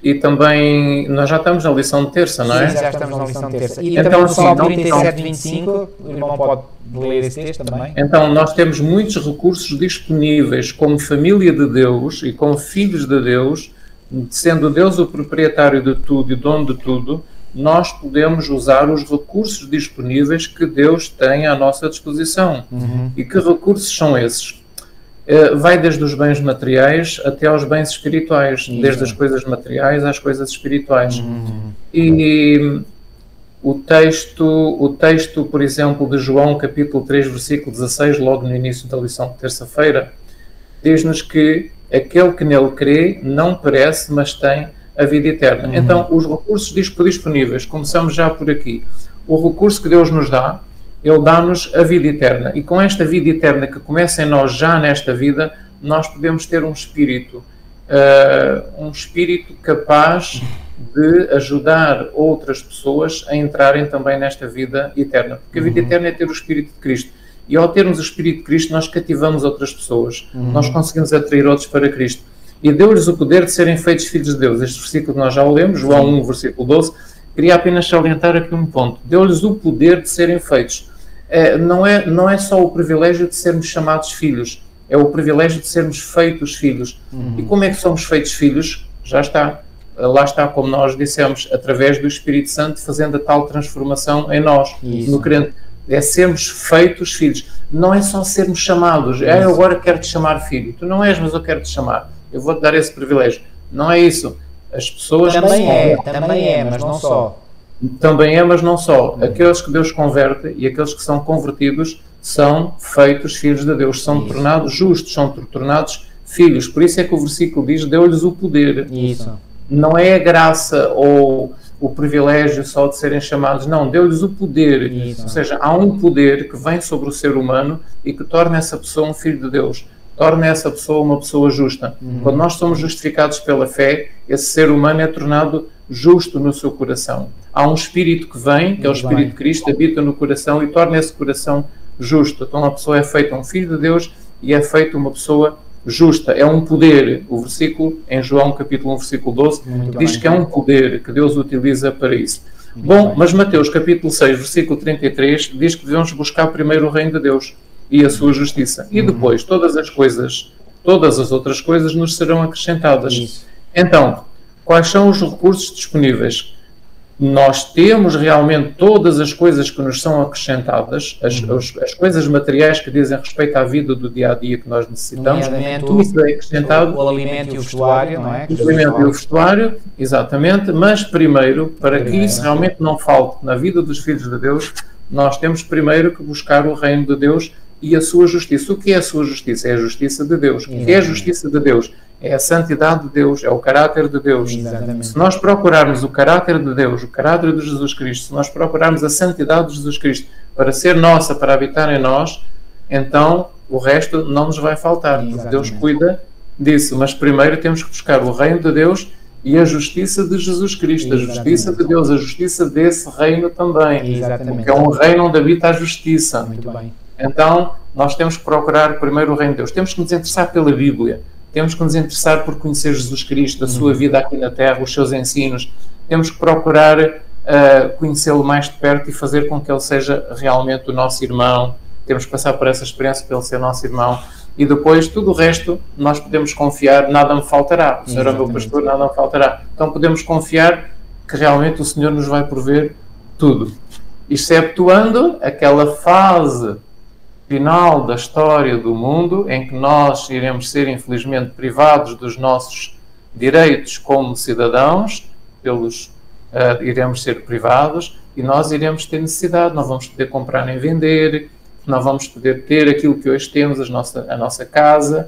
E também, nós já estamos na lição de terça, não é? Sim, já estamos na lição de terça. E então, também no Salmo 37:25, o irmão pode ler esse texto também. Então, nós temos muitos recursos disponíveis como família de Deus e como filhos de Deus, sendo Deus o proprietário de tudo e dono de tudo, nós podemos usar os recursos disponíveis que Deus tem à nossa disposição. E que recursos são esses? Vai desde os bens materiais até aos bens espirituais, desde as coisas materiais às coisas espirituais. E o texto, por exemplo, de João, capítulo 3, versículo 16, logo no início da lição de terça-feira, diz-nos que aquele que nele crê não perece, mas tem a vida eterna. Então, os recursos disponíveis, começamos já por aqui. O recurso que Deus nos dá, Ele dá-nos a vida eterna. E com esta vida eterna que começa em nós já nesta vida, nós podemos ter um espírito capaz de ajudar outras pessoas a entrarem também nesta vida eterna. Porque a vida eterna é ter o Espírito de Cristo. E ao termos o Espírito de Cristo, nós cativamos outras pessoas. Nós conseguimos atrair outros para Cristo. E deu-lhes o poder de serem feitos filhos de Deus. Este versículo nós já o lemos, João 1, versículo 12. Queria apenas salientar aqui um ponto. Deu-lhes o poder de serem feitos. Não é só o privilégio de sermos chamados filhos, é o privilégio de sermos feitos filhos. E como é que somos feitos filhos? Já está. Lá está, como nós dissemos, através do Espírito Santo, fazendo a tal transformação em nós, no crente. É sermos feitos filhos. Não é só sermos chamados. Eu agora quero te chamar filho. Tu não és, mas eu quero te chamar. Eu vou-te dar esse privilégio. Não é isso. As pessoas... Também é, mas não só. Também é, mas não só. Aqueles que Deus converte e aqueles que são convertidos são feitos filhos de Deus. São tornados justos, são tornados filhos. Por isso é que o versículo diz, deu-lhes o poder. Isso. Não é a graça ou o privilégio só de serem chamados, não, deu-lhes o poder. Isso. Ou seja, há um poder que vem sobre o ser humano e que torna essa pessoa um filho de Deus, torna essa pessoa uma pessoa justa. Quando nós somos justificados pela fé, esse ser humano é tornado justo no seu coração. Há um espírito que vem, que é o Espírito de Cristo, habita no coração e torna esse coração justo. Então a pessoa é feita um filho de Deus e é feita uma pessoa justa, é um poder. O versículo, em João capítulo 1, versículo 12, diz que é um poder que Deus utiliza para isso. Bom, mas Mateus capítulo 6, versículo 33, diz que devemos buscar primeiro o reino de Deus e a sua justiça. E depois todas as outras coisas nos serão acrescentadas. Então, quais são os recursos disponíveis? nós temos realmente todas as coisas que nos são acrescentadas, as coisas materiais que dizem respeito à vida do dia-a-dia que nós necessitamos, isso é acrescentado. O alimento e o vestuário, não é? O alimento e o vestuário, exatamente, mas primeiro, para que isso realmente não falte na vida dos filhos de Deus, nós temos primeiro que buscar o reino de Deus e a sua justiça. O que é a sua justiça? É a justiça de Deus. O que é a justiça de Deus? É a santidade de Deus, é o caráter de Deus. Exatamente. Se nós procurarmos o caráter de Deus, o caráter de Jesus Cristo, se nós procurarmos a santidade de Jesus Cristo para ser nossa, para habitar em nós, então o resto não nos vai faltar. Deus cuida disso, mas primeiro temos que buscar o reino de Deus e a justiça de Jesus Cristo, a justiça de Deus, a justiça desse reino também. Exatamente. Porque é um reino onde habita a justiça. Muito bem. Então, nós temos que procurar primeiro o reino de Deus. Temos que nos interessar pela Bíblia. Temos que nos interessar por conhecer Jesus Cristo, a sua vida aqui na Terra, os seus ensinos. Temos que procurar conhecê-lo mais de perto e fazer com que ele seja realmente o nosso irmão. Temos que passar por essa experiência para ele ser nosso irmão. E depois, tudo o resto, nós podemos confiar, nada me faltará. O Senhor é meu pastor, nada me faltará. Então podemos confiar que realmente o Senhor nos vai prover tudo. Exceptuando aquela fase final da história do mundo, em que nós iremos ser, infelizmente, privados dos nossos direitos como cidadãos, iremos ser privados, e nós iremos ter necessidade, não vamos poder comprar nem vender, não vamos poder ter aquilo que hoje temos, a nossa casa.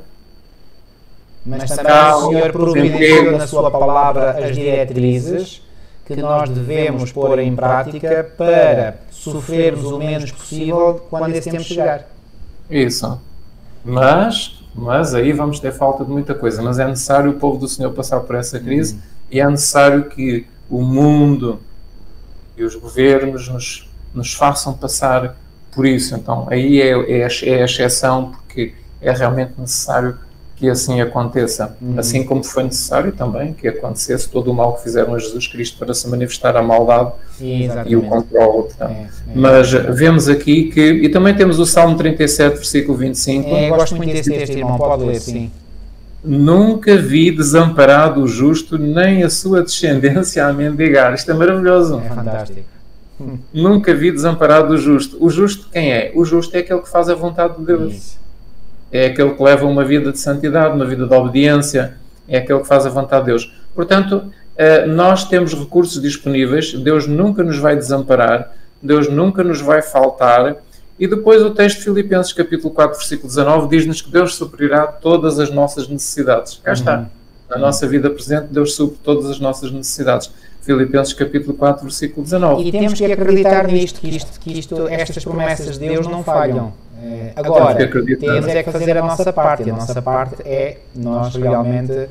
Mas também o Senhor providenciou na sua palavra as diretrizes que nós devemos pôr em prática para sofrermos o menos possível quando esse tempo chegar. Isso. Mas aí vamos ter falta de muita coisa. Mas é necessário o povo do Senhor passar por essa crise e é necessário que o mundo e os governos nos façam passar por isso. Então aí é a exceção, porque é realmente necessário que assim aconteça. Assim como foi necessário também que acontecesse todo o mal que fizeram a Jesus Cristo para se manifestar a maldade e o controle. Mas vemos aqui que... E também temos o Salmo 37, versículo 25. Eu gosto muito desse texto, irmão. Pode ler, sim. Nunca vi desamparado o justo, nem a sua descendência a mendigar. Isto é maravilhoso. É fantástico. Nunca vi desamparado o justo. O justo quem é? O justo é aquele que faz a vontade de Deus. Isso. É aquele que leva uma vida de santidade, uma vida de obediência, é aquele que faz a vontade de Deus. Portanto, nós temos recursos disponíveis, Deus nunca nos vai desamparar, Deus nunca nos vai faltar. E depois o texto de Filipenses, capítulo 4, versículo 19, diz-nos que Deus suprirá todas as nossas necessidades. Cá está. Na nossa vida presente, Deus supre todas as nossas necessidades. Filipenses, capítulo 4, versículo 19. E temos que acreditar nisto, que estas promessas de Deus não falham. Agora, temos é que fazer a nossa parte. A nossa parte é nós realmente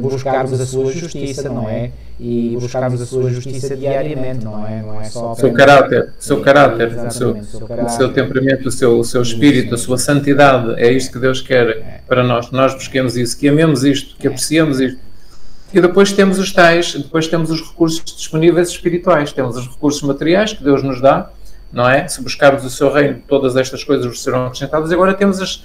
buscarmos a sua justiça, não é? E buscarmos a sua justiça diariamente, não é? Não é só... O seu caráter, o seu temperamento, o seu espírito, a sua santidade, é isto que Deus quer para nós. Nós busquemos isso, que amemos isto, que apreciemos isto. E depois temos os recursos disponíveis espirituais, temos os recursos materiais que Deus nos dá, não é? Se buscarmos o seu reino, todas estas coisas vos serão acrescentadas. E agora temos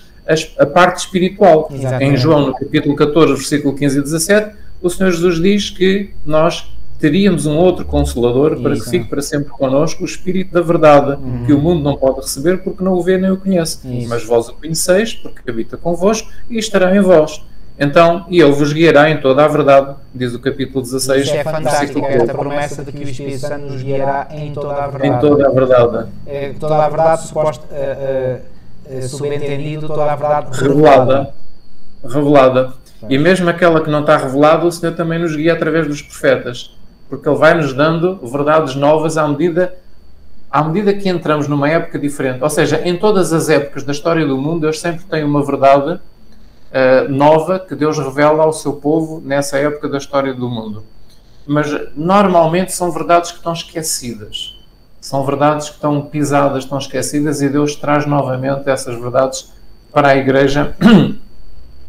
a parte espiritual. Exatamente. Em João, no capítulo 14, versículo 15 e 17, o Senhor Jesus diz que nós teríamos um outro Consolador para que fique para sempre connosco, o Espírito da Verdade, que o mundo não pode receber porque não o vê nem o conhece. Mas vós o conheceis, porque habita convosco e estará em vós. Então, e ele vos guiará em toda a verdade, diz o capítulo 16. Isso é fantástico, esta promessa de que o Espírito Santo nos guiará em toda a verdade. Em toda a verdade. Toda a verdade, subentendido, toda a verdade revelada. E mesmo aquela que não está revelada, o Senhor também nos guia através dos profetas, porque Ele vai nos dando verdades novas à medida que entramos numa época diferente. Ou seja, em todas as épocas da história do mundo, Deus sempre tem uma verdade nova que Deus revela ao seu povo nessa época da história do mundo. Mas normalmente são verdades que estão esquecidas. São verdades que estão pisadas, estão esquecidas, e Deus traz novamente essas verdades para a Igreja,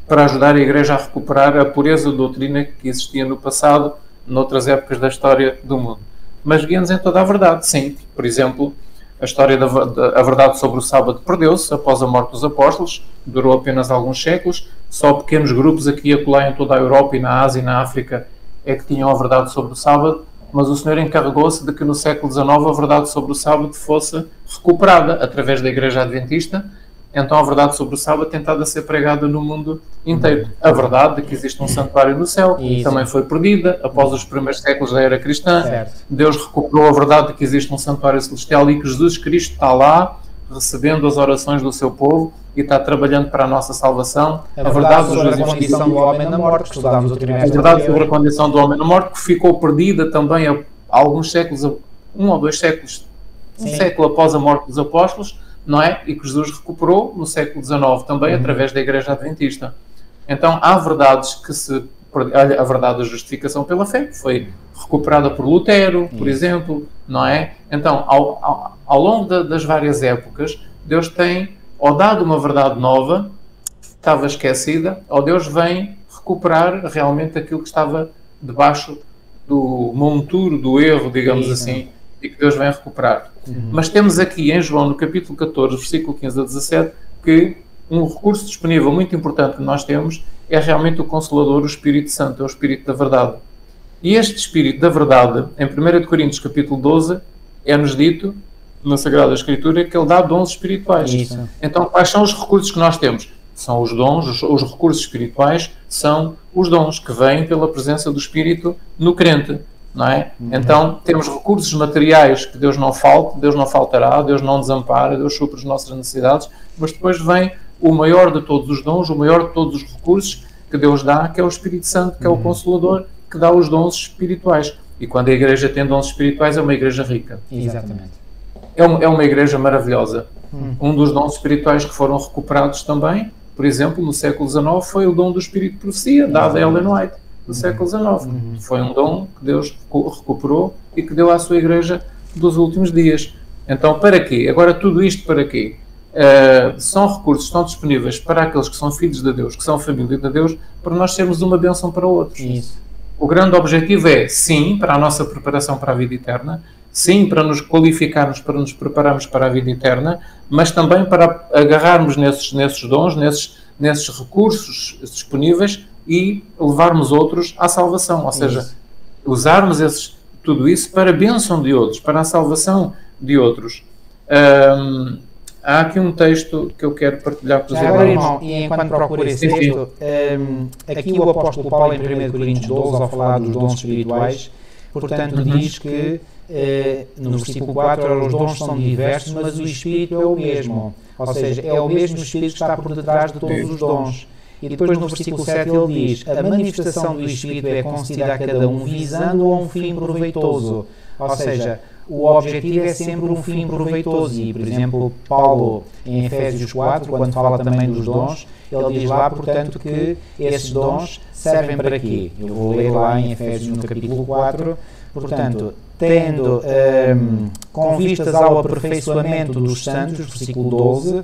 para ajudar a Igreja a recuperar a pureza de doutrina que existia no passado, noutras épocas da história do mundo. Mas guia-nos em toda a verdade, sim. Por exemplo, a verdade sobre o sábado perdeu-se após a morte dos apóstolos, durou apenas alguns séculos, só pequenos grupos aqui e acolá em toda a Europa e na Ásia e na África é que tinham a verdade sobre o sábado, mas o Senhor encarregou-se de que no século XIX a verdade sobre o sábado fosse recuperada através da Igreja Adventista. Então a verdade sobre o sábado tentada a ser pregada no mundo inteiro. A verdade de que existe um santuário no céu também foi perdida após os primeiros séculos da era cristã. Deus recuperou a verdade de que existe um santuário celestial e que Jesus Cristo está lá recebendo as orações do seu povo e está trabalhando para a nossa salvação. A verdade sobre a condição do homem na morte, que estudámos o trimestre anterior. A verdade sobre a condição do homem na morte, que ficou perdida também há alguns séculos, 1 ou 2 séculos, um século após a morte dos apóstolos, não é? E que Jesus recuperou no século XIX também, através da Igreja Adventista. Então, há verdades a verdade da justificação pela fé, que foi recuperada por Lutero, por exemplo, não é? Então, ao longo das várias épocas, Deus tem ou dado uma verdade nova, que estava esquecida, ou Deus vem recuperar realmente aquilo que estava debaixo do monturo do erro, digamos assim, e que Deus vem recuperar. Mas temos aqui em João, no capítulo 14, versículo 15 a 17, que um recurso disponível muito importante que nós temos é realmente o Consolador, o Espírito Santo, é o Espírito da Verdade. E este Espírito da Verdade, em 1 Coríntios capítulo 12, é-nos dito, na Sagrada Escritura, que Ele dá dons espirituais. Então, quais são os recursos que nós temos? São os dons, os recursos espirituais são os dons que vêm pela presença do Espírito no crente, não é? Então, temos recursos materiais que Deus não falta, Deus não faltará, Deus não desampara, Deus supre as nossas necessidades, mas depois vem o maior de todos os dons, o maior de todos os recursos que Deus dá, que é o Espírito Santo, que é o Consolador, que dá os dons espirituais. E quando a igreja tem dons espirituais, é uma igreja rica. Exatamente. É uma igreja maravilhosa. Um dos dons espirituais que foram recuperados também, por exemplo, no século XIX, foi o dom do Espírito de Profecia, dado a Ellen White, no século XIX. Foi um dom que Deus recuperou e que deu à sua igreja dos últimos dias. Então, para quê? Agora, tudo isto para quê? São recursos que estão disponíveis para aqueles que são filhos de Deus, que são família de Deus, para nós sermos uma bênção para outros. O grande objetivo é, sim, para a nossa preparação para a vida eterna, sim, para nos qualificarmos, para nos prepararmos para a vida eterna, mas também para agarrarmos nesses dons, nesses recursos disponíveis e levarmos outros à salvação. Ou seja, usarmos tudo isso para a bênção de outros, para a salvação de outros. Há aqui um texto que eu quero partilhar com os irmãos. Agora, irmão, e enquanto procura esse texto, aqui o apóstolo Paulo, em 1 Coríntios 12, ao falar dos dons espirituais, portanto, diz que, no versículo 4, os dons são diversos, mas o Espírito é o mesmo. Ou seja, é o mesmo Espírito que está por detrás de todos os dons. E depois, no versículo 7, ele diz: a manifestação do Espírito é concedida a cada um visando a um fim proveitoso. Ou seja, o objetivo é sempre um fim proveitoso. E, por exemplo, Paulo, em Efésios 4, quando fala também dos dons, ele diz lá, portanto, que esses dons servem para quê? Eu vou ler lá em Efésios, no capítulo 4, portanto, tendo com vistas ao aperfeiçoamento dos santos, versículo 12,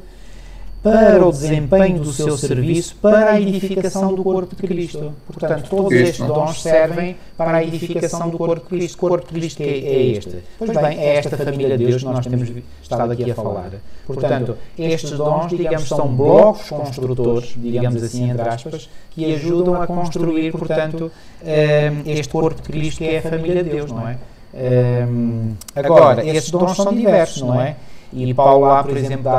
para o desempenho do seu serviço, para a edificação do corpo de Cristo. Portanto, todos estes dons servem para a edificação do corpo de Cristo. O corpo de Cristo que é este. Pois bem, é esta família de Deus que nós temos estado aqui a falar. Portanto, estes dons, digamos, são blocos construtores, digamos assim, entre aspas, que ajudam a construir, portanto, este corpo de Cristo que é a família de Deus, não é? Agora, estes dons são diversos, não é? E Paulo lá, por exemplo,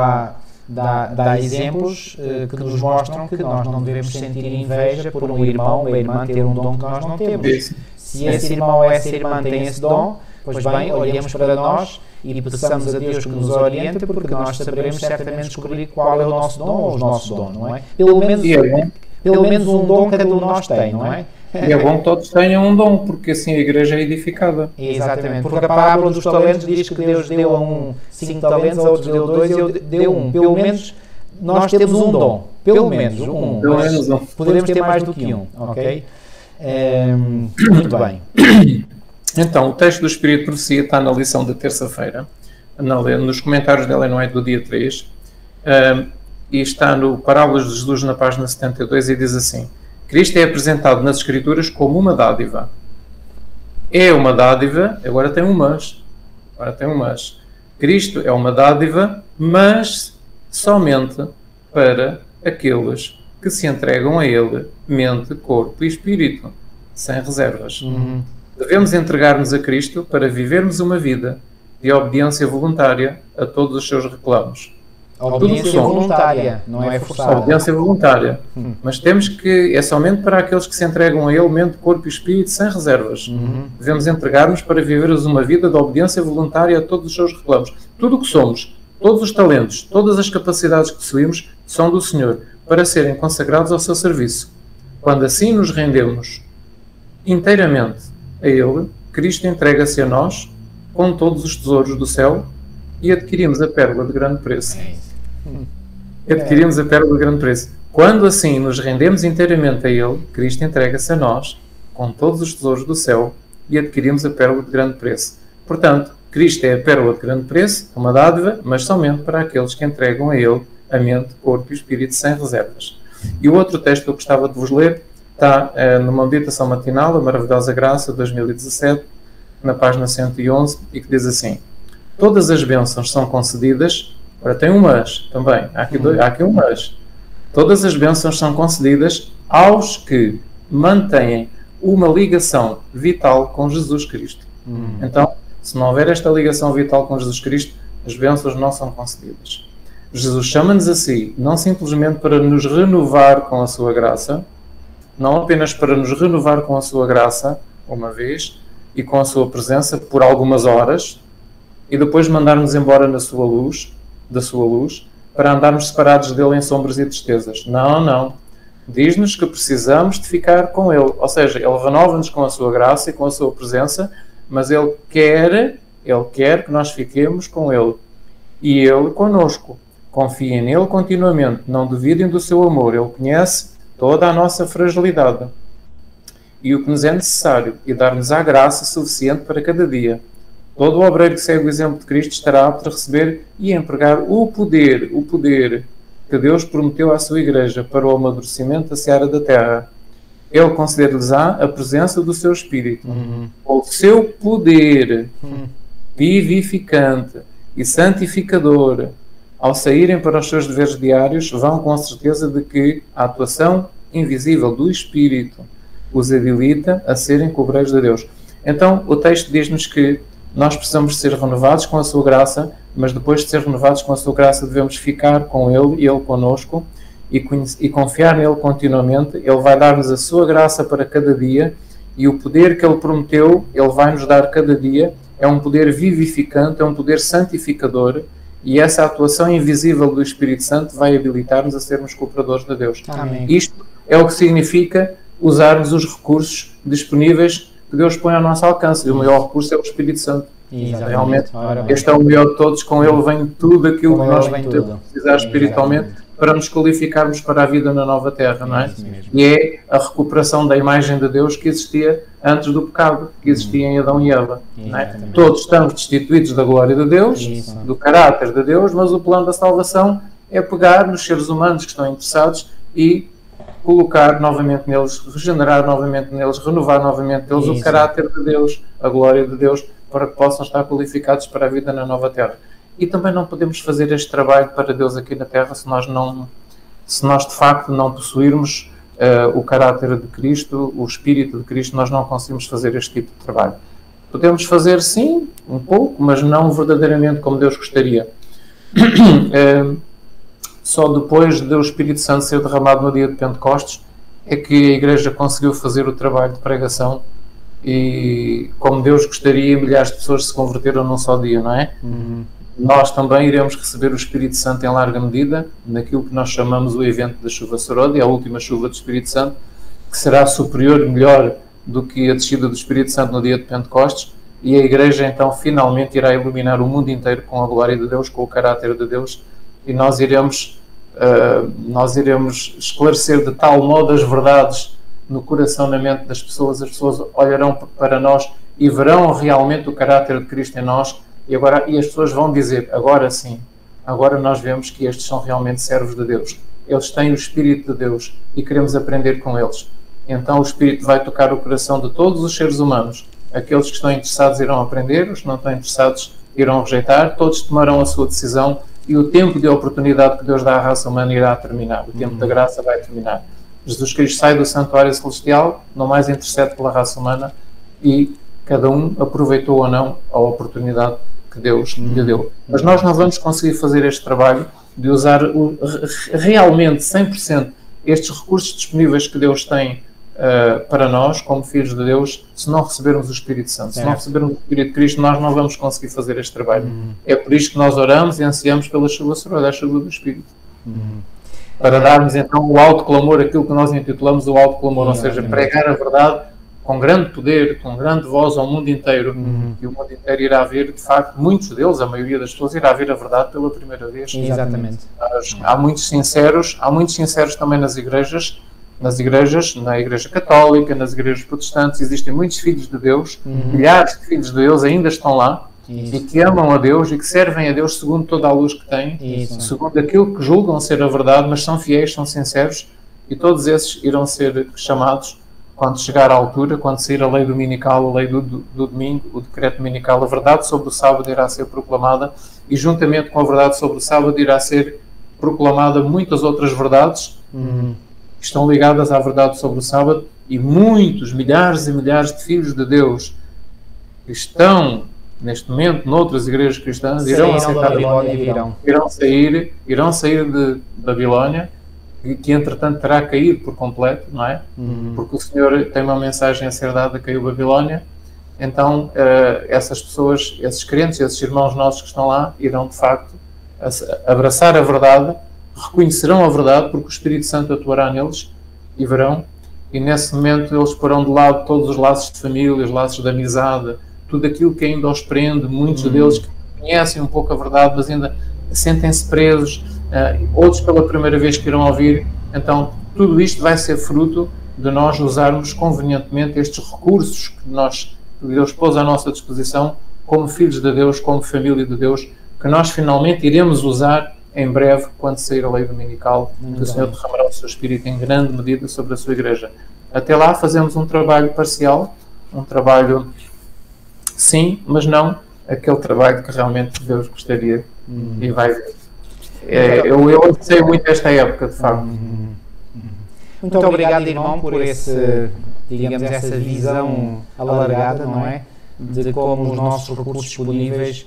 dá exemplos que nos mostram que nós não devemos sentir inveja por um irmão ou uma irmã ter um dom que nós não temos. Se esse irmão ou essa irmã tem esse dom, pois bem, olhemos para nós e peçamos a Deus que nos oriente, porque nós saberemos certamente descobrir qual é o nosso dom ou os nossos dons, não é? Pelo menos um dom cada um de nós tem, não é? E é bom que todos tenham um dom, porque assim a igreja é edificada. Exatamente, porque a parábola dos talentos diz que Deus deu a um 5 talentos, a outros deu 2 e eu deu 1. Pelo menos nós temos um dom. Pelo menos um. Poderemos ter mais do que um, ok? Muito bem. Então, o texto do Espírito de Profecia está na lição da terça-feira, nos comentários da Ellen White do dia 3, e está no Parábolas de Jesus na página 72 e diz assim: Cristo é apresentado nas Escrituras como uma dádiva. É uma dádiva, agora tem um mas. Cristo é uma dádiva, mas somente para aqueles que se entregam a Ele, mente, corpo e espírito, sem reservas. Devemos entregar-nos a Cristo para vivermos uma vida de obediência voluntária a todos os seus reclamos. Obediência voluntária, não é forçada. Obediência voluntária. Mas temos que, é somente para aqueles que se entregam a Ele, mente, corpo e espírito, sem reservas. Devemos entregar-nos para vivermos uma vida de obediência voluntária a todos os seus reclamos. Tudo o que somos, todos os talentos, todas as capacidades que possuímos são do Senhor, para serem consagrados ao seu serviço. Quando assim nos rendemos inteiramente a Ele, Cristo entrega-se a nós com todos os tesouros do céu e adquirimos a pérola de grande preço. Adquirimos a pérola de grande preço. Quando assim nos rendemos inteiramente a Ele, Cristo entrega-se a nós com todos os tesouros do céu e adquirimos a pérola de grande preço. Portanto, Cristo é a pérola de grande preço, uma dádiva, mas somente para aqueles que entregam a Ele a mente, corpo e espírito sem reservas. E o outro texto que eu gostava de vos ler está numa meditação matinal, a Maravilhosa Graça, 2017, na página 111, e que diz assim: todas as bênçãos são concedidas. Agora tem um mas também, há aqui um mas. Todas as bênçãos são concedidas aos que mantêm uma ligação vital com Jesus Cristo. Então, se não houver esta ligação vital com Jesus Cristo, as bênçãos não são concedidas. Jesus chama-nos a si, não simplesmente para nos renovar com a sua graça, não apenas para nos renovar com a sua graça, uma vez, e com a sua presença por algumas horas, e depois mandar-nos embora da sua luz, para andarmos separados dele em sombras e tristezas. Não. Diz-nos que precisamos de ficar com ele. Ou seja, ele renova-nos com a sua graça e com a sua presença, mas ele quer que nós fiquemos com ele. E ele connosco. Confiem nele continuamente. Não duvidem do seu amor. Ele conhece toda a nossa fragilidade e o que nos é necessário, e dar-nos a graça suficiente para cada dia. Todo o obreiro que segue o exemplo de Cristo estará apto a receber e a empregar o poder que Deus prometeu à sua Igreja para o amadurecimento da seara da terra. Ele conceder-lhes-á a presença do seu Espírito, o seu poder vivificante e santificador. Ao saírem para os seus deveres diários, vão com a certeza de que a atuação invisível do Espírito os habilita a serem cobreiros de Deus. Então, o texto diz-nos que nós precisamos ser renovados com a sua graça, mas depois de ser renovados com a sua graça devemos ficar com Ele e Ele connosco e confiar nele continuamente. Ele vai dar-nos a sua graça para cada dia e o poder que Ele prometeu, Ele vai nos dar cada dia. É um poder vivificante, é um poder santificador, e essa atuação invisível do Espírito Santo vai habilitar-nos a sermos cooperadores de Deus. Amém. Isto é o que significa usarmos os recursos disponíveis que Deus põe ao nosso alcance. E o maior recurso é o Espírito Santo. Exatamente. Realmente, este é o melhor de todos. Com ele vem tudo aquilo que nós podemos precisar espiritualmente para nos qualificarmos para a vida na nova terra, não é? E é a recuperação da imagem de Deus que existia antes do pecado, que existia em Adão e Eva. Não é? Todos estamos destituídos da glória de Deus, do caráter de Deus, mas o plano da salvação é pegar nos seres humanos que estão interessados e colocar novamente neles, regenerar novamente neles, renovar novamente neles o caráter de Deus, a glória de Deus, para que possam estar qualificados para a vida na nova terra. E também não podemos fazer este trabalho para Deus aqui na terra se nós de facto não possuirmos o caráter de Cristo, o Espírito de Cristo. Nós não conseguimos fazer este tipo de trabalho. Podemos fazer sim, um pouco, mas não verdadeiramente como Deus gostaria. Só depois de o Espírito Santo ser derramado no dia de Pentecostes é que a Igreja conseguiu fazer o trabalho de pregação, e como Deus gostaria, milhares de pessoas se converteram num só dia, não é? Nós também iremos receber o Espírito Santo em larga medida, naquilo que nós chamamos o evento da chuva Sorode, a última chuva do Espírito Santo, que será superior e melhor do que a descida do Espírito Santo no dia de Pentecostes, e a Igreja então finalmente irá iluminar o mundo inteiro com a glória de Deus, com o caráter de Deus, e nós iremos esclarecer de tal modo as verdades no coração, na mente das pessoas. As pessoas olharão para nós e verão realmente o caráter de Cristo em nós, e as pessoas vão dizer: agora sim, agora nós vemos que estes são realmente servos de Deus, eles têm o Espírito de Deus e queremos aprender com eles. Então o Espírito vai tocar o coração de todos os seres humanos. Aqueles que estão interessados irão aprender, os que não estão interessados irão rejeitar, todos tomarão a sua decisão, e o tempo de oportunidade que Deus dá à raça humana irá terminar, o tempo da graça vai terminar. Jesus Cristo sai do santuário celestial, não mais intercede pela raça humana, e cada um aproveitou ou não a oportunidade que Deus lhe deu. Mas nós não vamos conseguir fazer este trabalho de usar realmente 100% estes recursos disponíveis que Deus tem para nós, como filhos de Deus, se não recebermos o Espírito Santo. Se não recebermos o Espírito de Cristo, nós não vamos conseguir fazer este trabalho. É por isto que nós oramos e ansiamos pela chuva sobre a chuva do Espírito. Para darmos então o alto clamor, aquilo que nós intitulamos o alto clamor, ou seja, pregar a verdade com grande poder, com grande voz ao mundo inteiro, e o mundo inteiro irá ver, de facto, muitos deles, a maioria das pessoas, irá ver a verdade pela primeira vez. Exatamente. Há muitos sinceros também nas igrejas, na Igreja Católica, nas igrejas protestantes, existem muitos filhos de Deus, milhares de filhos de Deus ainda estão lá, e que amam a Deus e que servem a Deus segundo toda a luz que têm, segundo aquilo que julgam ser a verdade, mas são fiéis, são sinceros, e todos esses irão ser chamados quando chegar à altura, quando sair a lei dominical, a lei do domingo, o decreto dominical, a verdade sobre o sábado irá ser proclamada, e juntamente com a verdade sobre o sábado irá ser proclamada muitas outras verdades que estão ligadas à verdade sobre o sábado, e muitos, milhares e milhares de filhos de Deus que estão neste momento noutras igrejas cristãs irão aceitar irão sair de Babilónia, que entretanto terá caído por completo, não é? Porque o Senhor tem uma mensagem a ser dada, caiu Babilónia. Então essas pessoas, esses crentes, esses irmãos nossos que estão lá, irão de facto abraçar a verdade, reconhecerão a verdade, porque o Espírito Santo atuará neles e verão, e nesse momento eles porão de lado todos os laços de família, os laços de amizade, tudo aquilo que ainda os prende. Muitos deles que conhecem um pouco a verdade, mas ainda sentem-se presos, outros pela primeira vez que irão ouvir. Então tudo isto vai ser fruto de nós usarmos convenientemente estes recursos que Deus pôs à nossa disposição como filhos de Deus, como família de Deus, que nós finalmente iremos usar em breve, quando sair a lei dominical, que o Senhor derramará o seu Espírito em grande medida sobre a sua igreja. Até lá fazemos um trabalho parcial, um trabalho sim, mas não aquele trabalho que realmente Deus gostaria e vai ver. Eu sei muito esta época, de facto. Muito obrigado, irmão, por digamos, essa visão alargada, não é? De como os nossos recursos disponíveis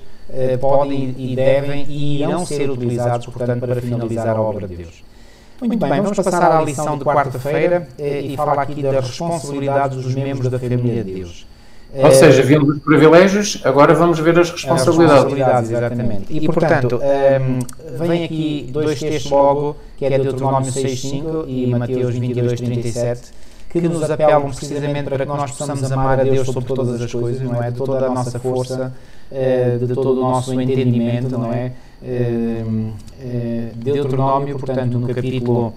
podem e devem e irão ser utilizados, portanto, para finalizar a obra de Deus. Muito bem, vamos passar à lição de quarta-feira e falar aqui das responsabilidades dos membros da família de Deus. Ou seja, vimos os privilégios, agora vamos ver as responsabilidades. Exatamente. E, portanto, vem aqui dois textos logo, que é Deuteronômio 6:5 e Mateus 22:37, que nos apelam precisamente para que nós possamos amar a Deus sobre todas as coisas, não é? De toda a nossa força, de todo o nosso entendimento, não é? Deuteronômio, portanto, no capítulo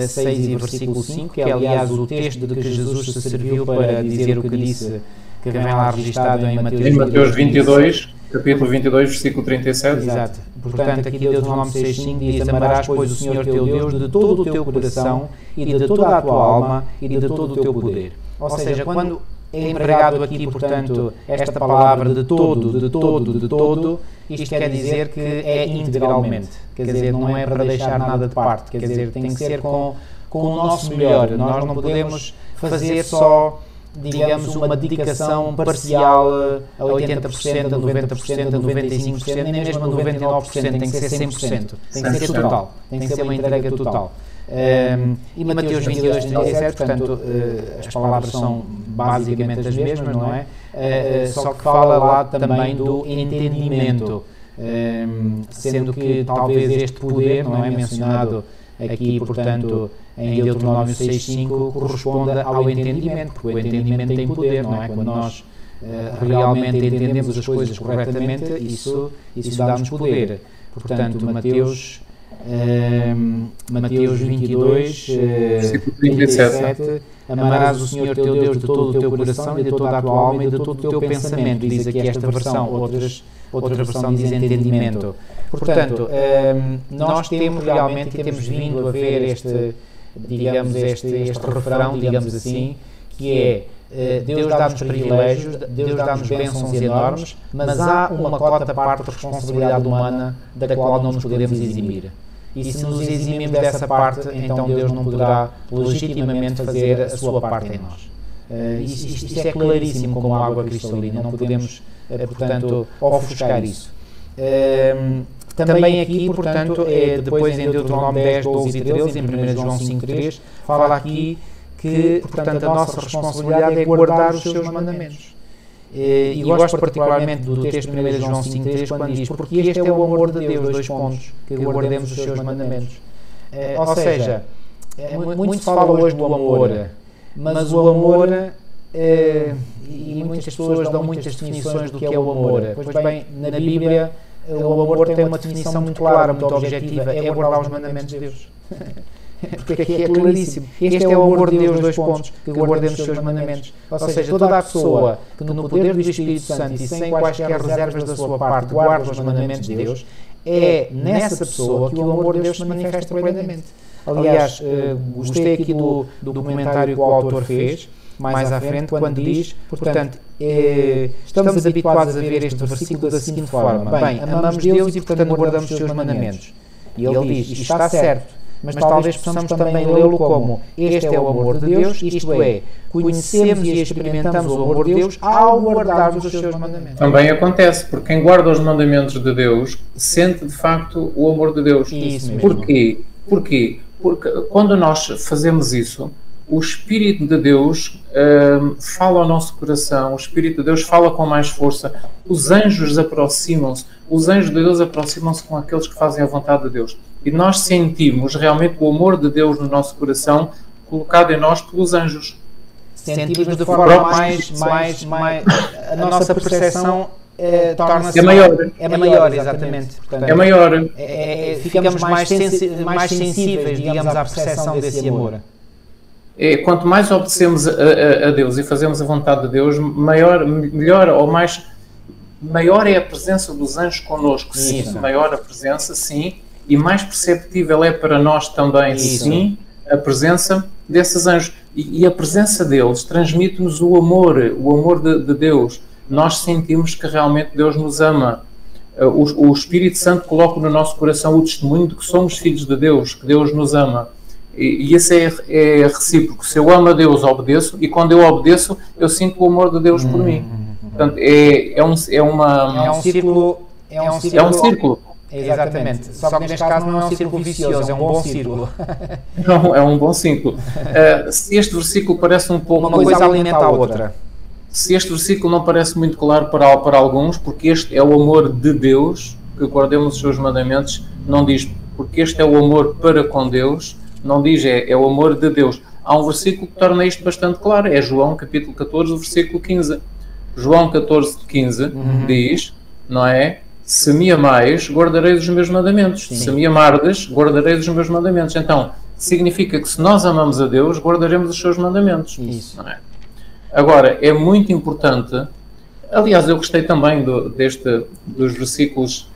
6 e versículo 5, que é aliás o texto de que Jesus se serviu para dizer o que disse, que vem lá registado em Mateus 22, capítulo 22, versículo 37. Exato. Portanto, aqui Deuteronômio 6:5 diz: amarás, pois, o Senhor teu Deus de todo o teu coração e de toda a tua alma e de todo o teu poder. Ou seja, quando é empregado aqui, portanto, esta palavra de todo, isto quer dizer que é integralmente. Quer dizer, não é para deixar nada de parte. Quer dizer, tem que ser com o nosso melhor. Nós não podemos fazer só, digamos, uma dedicação parcial a 80%, a 90%, a 95%, nem mesmo a 99%, tem que ser 100%, tem que ser total, tem que ser uma entrega total. E Mateus 22:37, portanto, as palavras são basicamente as mesmas, não é? Só que fala lá também do entendimento, sendo que talvez este poder, não é mencionado aqui, portanto, em Deuteronômio 6:5, corresponda ao entendimento, porque o entendimento tem poder, não é? Quando nós realmente entendemos as coisas corretamente, isso dá-nos poder. Portanto, Mateus 22, 37, amarás o Senhor teu Deus de todo o teu coração e de toda a tua alma e de todo o teu pensamento, diz aqui esta versão. Outra versão diz entendimento. Portanto, nós temos realmente e temos vindo a ver este refrão, digamos assim, que é Deus dá-nos privilégios, Deus dá-nos bênçãos enormes, mas há uma cota parte de responsabilidade humana da qual não nos podemos eximir. E se nos eximimos dessa parte, então Deus não poderá legitimamente fazer a sua parte em nós. Isto é claríssimo como água cristalina, não podemos, portanto, ofuscar isso. Também aqui, portanto, depois em Deuteronômio 10, 12 e 13, em 1 João 5, 3, fala aqui que, portanto, a nossa responsabilidade é guardar os seus mandamentos. E gosto particularmente do texto de 1 João 5, 3, quando diz, porque este é o amor de Deus, 2 pontos, que guardemos os seus mandamentos. Ou seja, muito se fala hoje do amor, mas o amor, e muitas pessoas dão muitas definições do que é o amor. Pois bem, na Bíblia, o amor tem uma definição muito clara, muito objetiva, é guardar os mandamentos de Deus. Porque aqui é claríssimo. Este é o amor de Deus, 2 pontos, que guardemos os seus mandamentos. Ou seja, toda a pessoa que no poder do Espírito Santo e sem quaisquer reservas da sua parte guarda os mandamentos de Deus, é nessa pessoa que o amor de Deus se manifesta plenamente. Aliás, gostei aqui do documentário que o autor fez, mais à frente, quando diz, portanto, estamos habituados a ver este versículo da seguinte forma: bem, amamos Deus e, portanto, guardamos os seus mandamentos. E ele diz, isto está certo, mas talvez possamos também lê-lo como, este é o amor de Deus, isto é, conhecemos e experimentamos o amor de Deus ao guardarmos os seus mandamentos. Também acontece, porque quem guarda os mandamentos de Deus sente, de facto, o amor de Deus. Isso mesmo. Porquê? Porque quando nós fazemos isso, o Espírito de Deus fala ao nosso coração, o Espírito de Deus fala com mais força, os anjos aproximam-se, os anjos de Deus aproximam-se com aqueles que fazem a vontade de Deus. E nós sentimos realmente o amor de Deus no nosso coração, colocado em nós pelos anjos. Sentimos de forma mais a nossa percepção torna-se... É maior. É maior, exatamente. Portanto, é maior. Ficamos mais sensíveis, digamos, à percepção desse amor. Quanto mais obedecemos a Deus e fazemos a vontade de Deus, maior é a presença dos anjos connosco. Sim, maior a presença, sim, e mais perceptível é para nós também, sim, a presença desses anjos. E a presença deles transmite-nos o amor de Deus. Nós sentimos que realmente Deus nos ama. O Espírito Santo coloca no nosso coração o testemunho de que somos filhos de Deus, que Deus nos ama. E esse é recíproco. Se eu amo a Deus, obedeço, e quando eu obedeço, eu sinto o amor de Deus por mim. Portanto, é um círculo. É um círculo. Exatamente. Só que neste caso não é um círculo vicioso, é um bom círculo. Não, é um bom círculo. Se este versículo parece um pouco... Uma coisa alimenta a outra. Se este versículo não parece muito claro para alguns, porque este é o amor de Deus, que guardemos os seus mandamentos, não diz porque este é o amor para com Deus, não diz é o amor de Deus. Há um versículo que torna isto bastante claro, é João capítulo 14, versículo 15. João 14, 15 diz, não é? Se me amais, guardareis os meus mandamentos. Sim. Se me amardes, guardareis os meus mandamentos. Então, significa que se nós amamos a Deus, guardaremos os seus mandamentos. Isso. Não é? Agora, é muito importante, aliás, eu gostei também dos versículos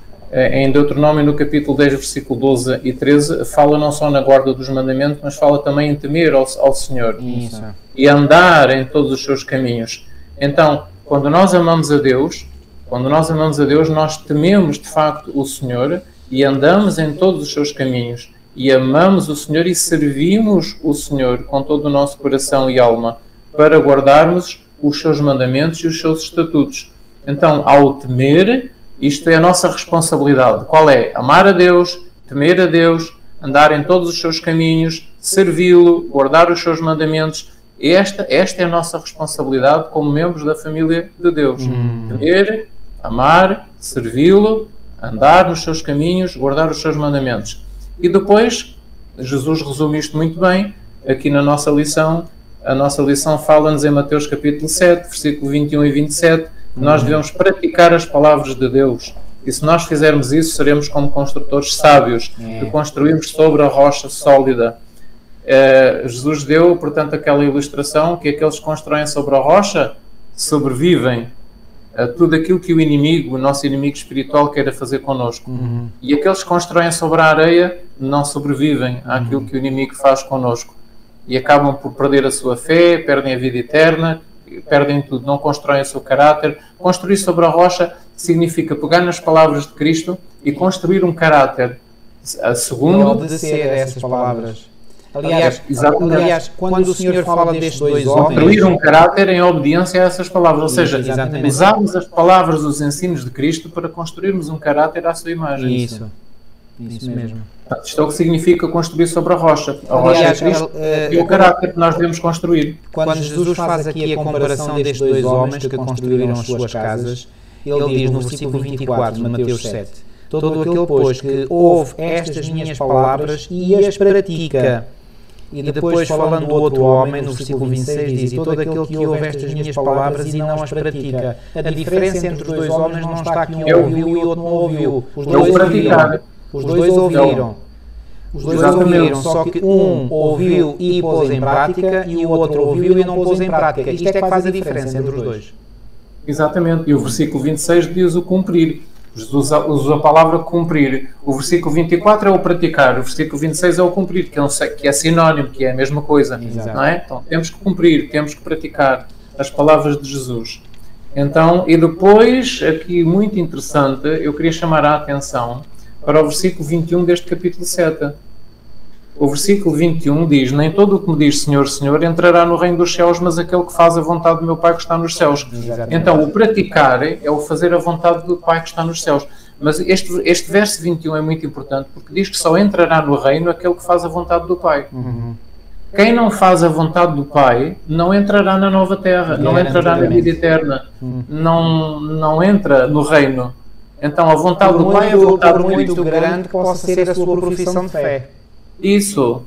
em Deuteronômio, no capítulo 10, versículo 12 e 13, fala não só na guarda dos mandamentos, mas fala também em temer ao Senhor. Isso. E andar em todos os seus caminhos. Então, quando nós amamos a Deus, nós tememos de facto o Senhor e andamos em todos os seus caminhos e amamos o Senhor e servimos o Senhor com todo o nosso coração e alma para guardarmos os seus mandamentos e os seus estatutos. Então, ao temer, isto é a nossa responsabilidade. Qual é? Amar a Deus, temer a Deus, andar em todos os seus caminhos, servi-lo, guardar os seus mandamentos. Esta é a nossa responsabilidade como membros da família de Deus. Temer, amar, servi-lo, andar nos seus caminhos, guardar os seus mandamentos. E depois, Jesus resume isto muito bem, aqui na nossa lição. A nossa lição fala-nos em Mateus capítulo 7, versículo 21 e 27, que nós devemos praticar as palavras de Deus. E se nós fizermos isso, seremos como construtores sábios, que construímos sobre a rocha sólida. Jesus deu, portanto, aquela ilustração que aqueles que constroem sobre a rocha sobrevivem a tudo aquilo que o nosso inimigo espiritual, queira fazer connosco. E aqueles que constroem sobre a areia não sobrevivem àquilo que o inimigo faz connosco. E acabam por perder a sua fé, perdem a vida eterna, perdem tudo, não constroem o seu caráter. Construir sobre a rocha significa pegar nas palavras de Cristo e construir um caráter segundo... Obedecer a essas palavras. Aliás, quando o Senhor fala destes dois homens... Construir um caráter em obediência a essas palavras, ou seja, usarmos as palavras, os ensinos de Cristo para construirmos um caráter à sua imagem. Isso mesmo. Isto é o que significa construir sobre a rocha. A rocha é Cristo e o caráter que nós devemos construir. Quando Jesus faz aqui a comparação destes dois homens que construíram as suas casas, ele diz no versículo 24 de Mateus 7: todo aquele, pois, que ouve estas minhas palavras e as pratica. E depois, falando do outro homem, no versículo 26, diz: e todo aquele que ouve estas minhas palavras e não as pratica. A diferença entre os dois homens não está que um ouviu e o outro não ouviu. Os dois ouviram. Os dois ouviram. Os dois ouviram, só que um ouviu e pôs em prática e o outro ouviu e não pôs em prática. Isto é que faz a diferença entre os dois. Exatamente. E o versículo 26 diz o cumprir. Jesus usa a palavra cumprir. O versículo 24 é o praticar. O versículo 26 é o cumprir, que é sinónimo, que é a mesma coisa. Não é? Então, temos que cumprir, temos que praticar as palavras de Jesus. Então, e depois, aqui muito interessante, eu queria chamar a atenção para o versículo 21 deste capítulo 7. O versículo 21 diz: nem todo o que me diz Senhor, Senhor entrará no reino dos céus, mas aquele que faz a vontade do meu Pai que está nos céus. Exatamente. Então, o praticar é o fazer a vontade do Pai que está nos céus. Mas este verso 21 é muito importante, porque diz que só entrará no reino aquele que faz a vontade do Pai. Quem não faz a vontade do Pai não entrará na nova terra, não entrará na vida eterna, não entra no reino. Então, a vontade do Pai é a vontade do Cristo. Muito grande que possa ser a sua profissão de fé. Isso,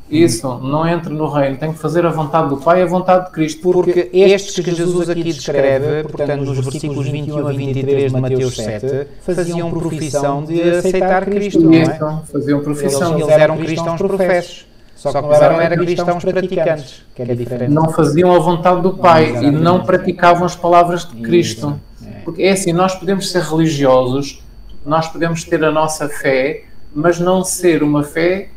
não entra no reino, tem que fazer a vontade do Pai e a vontade de Cristo. Porque estes que Jesus aqui descreve, portanto, nos versículos 21 a 23 de Mateus 7, faziam profissão de aceitar Cristo, não é? Faziam profissão. Eles eram cristãos professos, só que não eram cristãos praticantes, que é diferente. Não faziam a vontade do Pai e não praticavam as palavras de Cristo. Porque é assim, nós podemos ser religiosos, nós podemos ter a nossa fé, mas não ser uma fé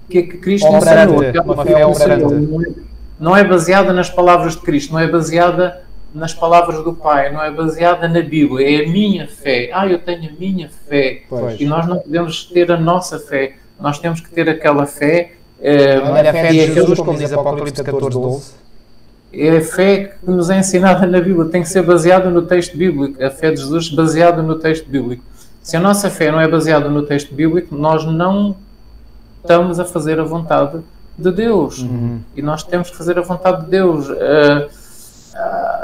que Cristo ensinou. Uma fé operante. Não é baseada nas palavras de Cristo, não é baseada nas palavras do Pai, não é baseada na Bíblia, é a minha fé. Eu tenho a minha fé. Pois. E nós não podemos ter a nossa fé, nós temos que ter aquela fé. Não é a fé de Jesus, como diz Apocalipse 14:12. É a fé que nos é ensinada na Bíblia, tem que ser baseada no texto bíblico. A fé de Jesus baseada no texto bíblico. Se a nossa fé não é baseada no texto bíblico, nós não estamos a fazer a vontade de Deus. E nós temos que fazer a vontade de Deus.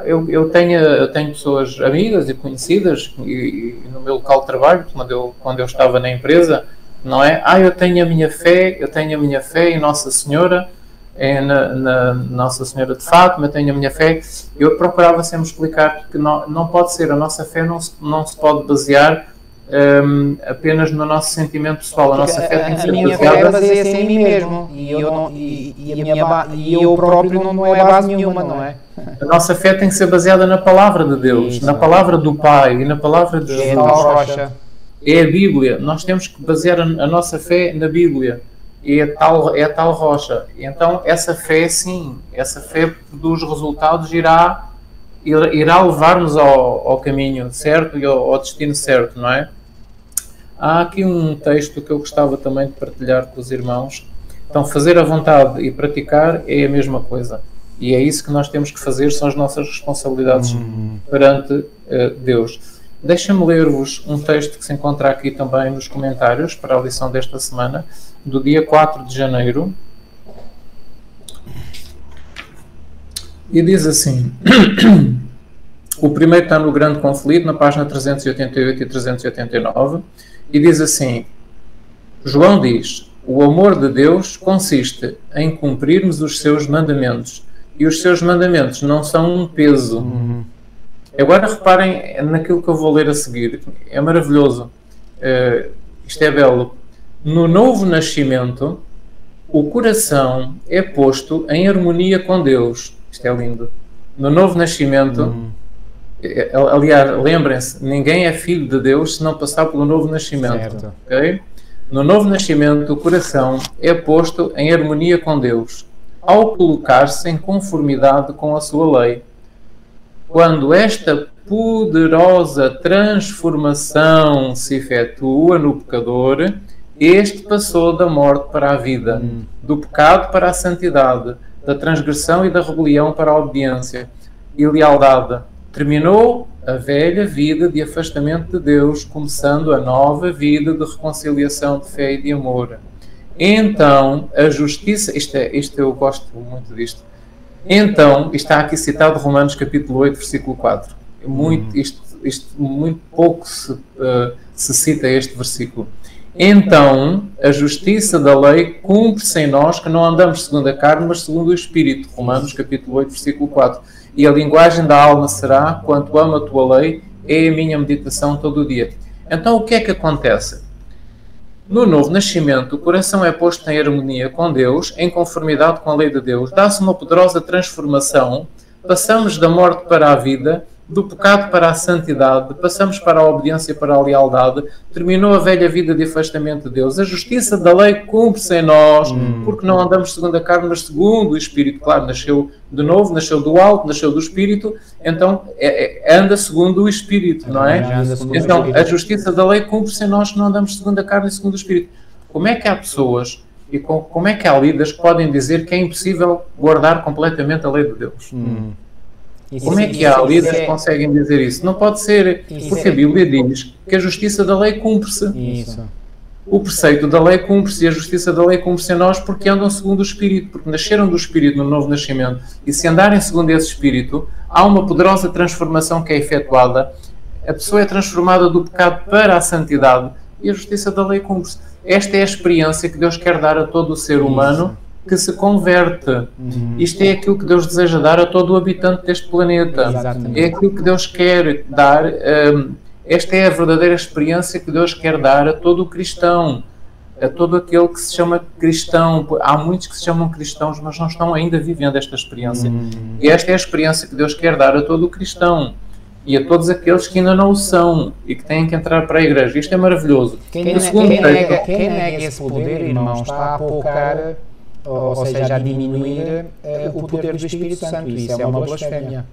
Eu tenho pessoas amigas e conhecidas e no meu local de trabalho, quando eu estava na empresa, não é? Eu tenho a minha fé em Nossa Senhora, na Nossa Senhora de Fátima, eu tenho a minha fé. Eu procurava sempre explicar que não pode ser, a nossa fé não se pode basear apenas no nosso sentimento pessoal. A nossa fé tem que ser baseada... baseia-se em mim mesmo e eu próprio não é base nenhuma, não é? A nossa fé tem que ser baseada na palavra de Deus, na palavra do Pai e na palavra de Jesus. É a Bíblia. Nós temos que basear a nossa fé na Bíblia. É a tal rocha. Então essa fé, sim, essa fé produz resultados, irá levar-nos ao caminho certo e ao destino certo, não é? Há aqui um texto que eu gostava também de partilhar com os irmãos. Então, fazer a vontade e praticar é a mesma coisa. E é isso que nós temos que fazer, são as nossas responsabilidades perante Deus. Deixa-me ler-vos um texto que se encontra aqui também nos comentários para a lição desta semana, do dia 4 de janeiro. E diz assim... O primeiro está no Grande Conflito, na página 388 e 389, e diz assim: João diz: o amor de Deus consiste em cumprirmos os seus mandamentos, e os seus mandamentos não são um peso. Agora reparem naquilo que eu vou ler a seguir, é maravilhoso, isto é belo. No novo nascimento, o coração é posto em harmonia com Deus. Isto é lindo. No novo nascimento... Aliás, lembrem-se, ninguém é filho de Deus se não passar pelo novo nascimento. Okay? No novo nascimento, o coração é posto em harmonia com Deus, ao colocar-se em conformidade com a sua lei. Quando esta poderosa transformação se efetua no pecador, Este passou da morte para a vida, do pecado para a santidade, da transgressão e da rebelião para a obediência e lealdade. Terminou a velha vida de afastamento de Deus, começando a nova vida de reconciliação, de fé e de amor. Então, a justiça... Isto eu gosto muito disto. Então, está aqui citado Romanos capítulo 8, versículo 4. Muito pouco se cita este versículo. Então, a justiça da lei cumpre-se em nós, que não andamos segundo a carne, mas segundo o Espírito. Romanos capítulo 8, versículo 4. E a linguagem da alma será: quanto amo a tua lei, é a minha meditação todo o dia. Então, o que é que acontece? No novo nascimento, o coração é posto em harmonia com Deus, em conformidade com a lei de Deus. Dá-se uma poderosa transformação. Passamos da morte para a vida, do pecado para a santidade, passamos para a obediência, para a lealdade. Terminou a velha vida de afastamento de Deus. A justiça da lei cumpre-se em nós, porque não andamos segundo a carne, mas segundo o Espírito. Claro, nasceu de novo, nasceu do alto, nasceu do Espírito, então anda segundo o Espírito, não é? Então, a justiça da lei cumpre-se em nós, que não andamos segundo a carne, e segundo o Espírito. Como é que há pessoas e como é que há líderes que podem dizer que é impossível guardar completamente a lei de Deus? Como é que há líderes que conseguem dizer isso? Não pode ser, porque a Bíblia diz que a justiça da lei cumpre-se. O preceito da lei cumpre-se e a justiça da lei cumpre-se em nós porque andam segundo o Espírito, porque nasceram do Espírito no novo nascimento. E se andarem segundo esse Espírito, há uma poderosa transformação que é efetuada. A pessoa é transformada do pecado para a santidade e a justiça da lei cumpre-se. Esta é a experiência que Deus quer dar a todo o ser humano que se converte. Isto é aquilo que Deus deseja dar a todo o habitante deste planeta. Exatamente. É aquilo que Deus quer dar. Esta é a verdadeira experiência que Deus quer dar a todo o cristão, a todo aquele que se chama cristão. Há muitos que se chamam cristãos, mas não estão ainda vivendo esta experiência. E esta é a experiência que Deus quer dar a todo o cristão e a todos aqueles que ainda não o são e que têm que entrar para a igreja. Isto é maravilhoso. Quem nega esse poder, irmão, está a poucar, ou seja, a diminuir o poder do Espírito Santo. Isso é uma blasfémia.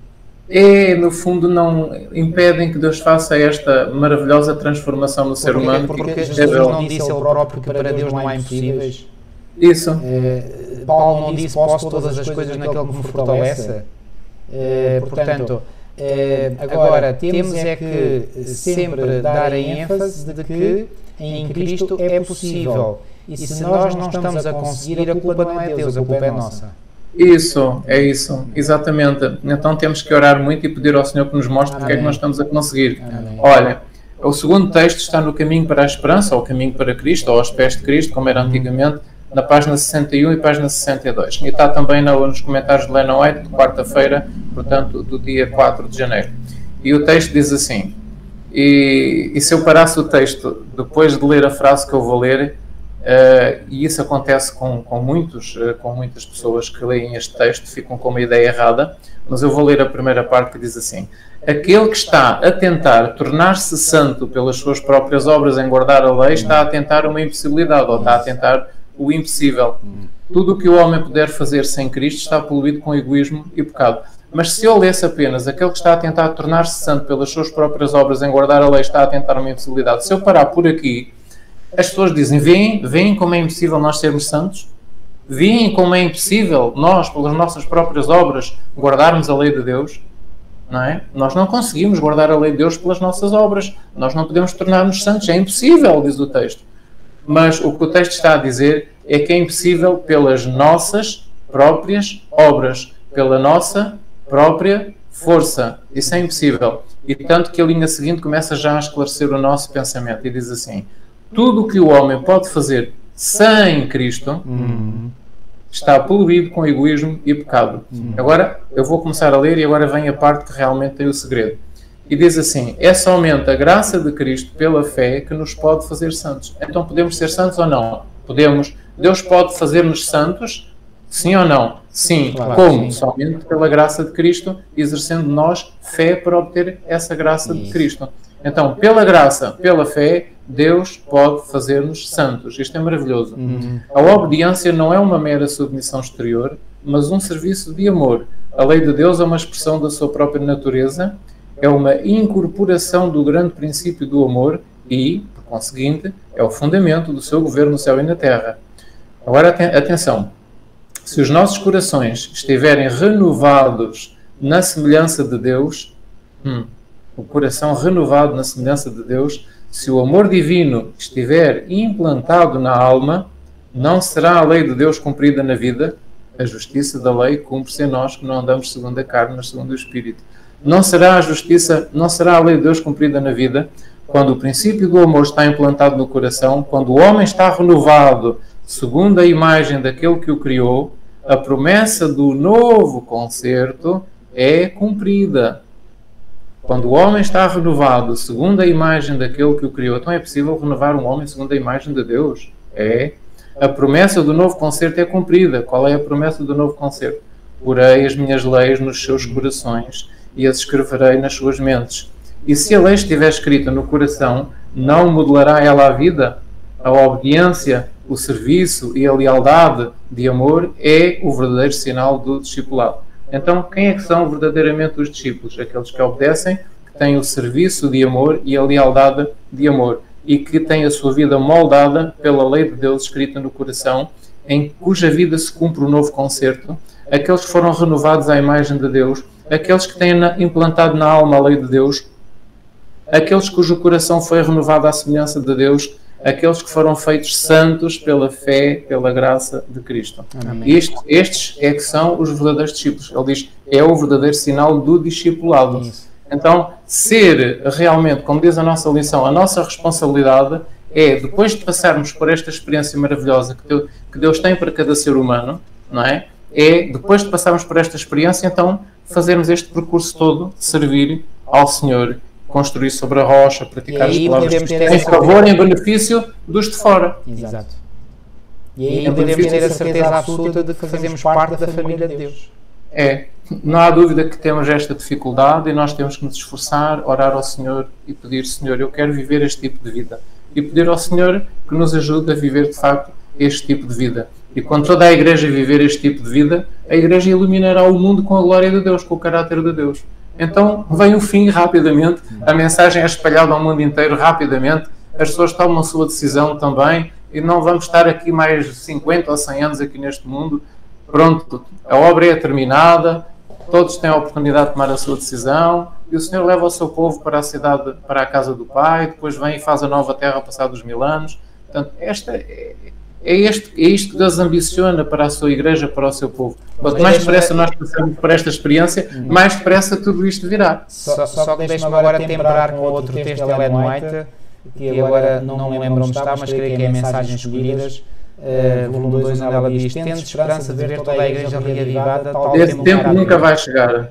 No fundo, não impedem que Deus faça esta maravilhosa transformação no ser humano. Porque Jesus não disse ele próprio que para Deus não há impossíveis. Isso. Paulo não disse: posso todas as coisas naquele que me fortalece. Portanto, agora temos é que sempre dar a ênfase de que em Cristo é possível. E se nós não estamos a conseguir, a culpa não é Deus, a culpa é nossa. Isso, exatamente. Então temos que orar muito e pedir ao Senhor que nos mostre porque é que nós estamos a conseguir. Amém. Olha, o segundo texto está no Caminho para a Esperança, ou Caminho para Cristo, ou aos pés de Cristo, como era antigamente, na página 61 e página 62. E está também nos comentários de Lena White, de quarta-feira, portanto, do dia 4 de janeiro. E o texto diz assim, e se eu parasse o texto, depois de ler a frase que eu vou ler, e isso acontece com muitas pessoas que leem este texto, ficam com uma ideia errada, mas eu vou ler a primeira parte que diz assim: aquele que está a tentar tornar-se santo pelas suas próprias obras em guardar a lei, está a tentar uma impossibilidade, ou está a tentar o impossível. Tudo o que o homem puder fazer sem Cristo está poluído com egoísmo e pecado. Mas se eu lesse apenas aquele que está a tentar tornar-se santo pelas suas próprias obras em guardar a lei, está a tentar uma impossibilidade. Se eu parar por aqui, as pessoas dizem: veem como é impossível nós sermos santos? Veem como é impossível nós, pelas nossas próprias obras, guardarmos a lei de Deus? Não é? Nós não conseguimos guardar a lei de Deus pelas nossas obras. Nós não podemos tornar-nos santos. É impossível, diz o texto. Mas o que o texto está a dizer é que é impossível pelas nossas próprias obras, pela nossa própria força. Isso é impossível. E tanto que a linha seguinte começa já a esclarecer o nosso pensamento e diz assim: tudo o que o homem pode fazer sem Cristo está poluído com egoísmo e pecado. Agora, eu vou começar a ler e agora vem a parte que realmente tem o segredo. E diz assim: é somente a graça de Cristo pela fé que nos pode fazer santos. Então podemos ser santos ou não? Podemos. Deus pode fazer-nos santos? Sim ou não? Sim. Claro, como? Sim. Somente pela graça de Cristo, exercendo nós fé para obter essa graça de Cristo. Então, pela graça, pela fé, Deus pode fazer-nos santos. Isto é maravilhoso. A obediência não é uma mera submissão exterior, mas um serviço de amor. A lei de Deus é uma expressão da sua própria natureza, é uma incorporação do grande princípio do amor e, por conseguinte, é o fundamento do seu governo no céu e na terra. Agora, atenção, se os nossos corações estiverem renovados na semelhança de Deus, o coração renovado na semelhança de Deus, se o amor divino estiver implantado na alma, não será a lei de Deus cumprida na vida. A justiça da lei cumpre-se em nós que não andamos segundo a carne, mas segundo o Espírito. Não será a lei de Deus cumprida na vida quando o princípio do amor está implantado no coração, quando o homem está renovado segundo a imagem daquele que o criou, a promessa do novo concerto é cumprida. Quando o homem está renovado segundo a imagem daquele que o criou, então é possível renovar um homem segundo a imagem de Deus? É. A promessa do novo concerto é cumprida. Qual é a promessa do novo concerto? Porei as minhas leis nos seus corações e as escreverei nas suas mentes. E se a lei estiver escrita no coração, não modelará ela a vida? A obediência, o serviço e a lealdade de amor é o verdadeiro sinal do discipulado. Então, quem é que são verdadeiramente os discípulos? Aqueles que obedecem, que têm o serviço de amor e a lealdade de amor, e que têm a sua vida moldada pela lei de Deus escrita no coração, em cuja vida se cumpre o novo concerto, aqueles que foram renovados à imagem de Deus, aqueles que têm implantado na alma a lei de Deus, aqueles cujo coração foi renovado à semelhança de Deus, aqueles que foram feitos santos pela fé, pela graça de Cristo. Estes é que são os verdadeiros discípulos. Ele diz, é o verdadeiro sinal do discipulado. Isso. Então, ser realmente, como diz a nossa lição, a nossa responsabilidade é, depois de passarmos por esta experiência maravilhosa que Deus tem para cada ser humano, não é? É, depois de passarmos por esta experiência, então, fazermos este percurso todo de servir ao Senhor, construir sobre a rocha, praticar as palavras em favor, em benefício dos de fora. Exato. E aí podemos ter a certeza absoluta de que fazemos parte da família de Deus. É, não há dúvida que temos esta dificuldade e nós temos que nos esforçar, orar ao Senhor e pedir, Senhor, eu quero viver este tipo de vida. E pedir ao Senhor que nos ajude a viver, de facto, este tipo de vida. E quando toda a Igreja viver este tipo de vida, a Igreja iluminará o mundo com a glória de Deus, com o caráter de Deus. Então vem o fim rapidamente, a mensagem é espalhada ao mundo inteiro rapidamente, as pessoas tomam a sua decisão também e não vamos estar aqui mais 50 ou 100 anos aqui neste mundo. Pronto, a obra é terminada, todos têm a oportunidade de tomar a sua decisão e o Senhor leva o seu povo para a cidade, para a casa do Pai, depois vem e faz a nova terra passados 1000 anos. Portanto, é isto que Deus ambiciona para a sua Igreja, para o seu povo. Quanto mais depressa nós passamos por esta experiência, mais depressa tudo isto virá. Só que deixe-me agora temperar com outro texto de Ellen White, que agora não me lembro onde está, mas creio que é Mensagens Escolhidas, volume 2, onde ela diz: tendo esperança de ver toda a Igreja reavivada, tal esse tempo nunca vai chegar.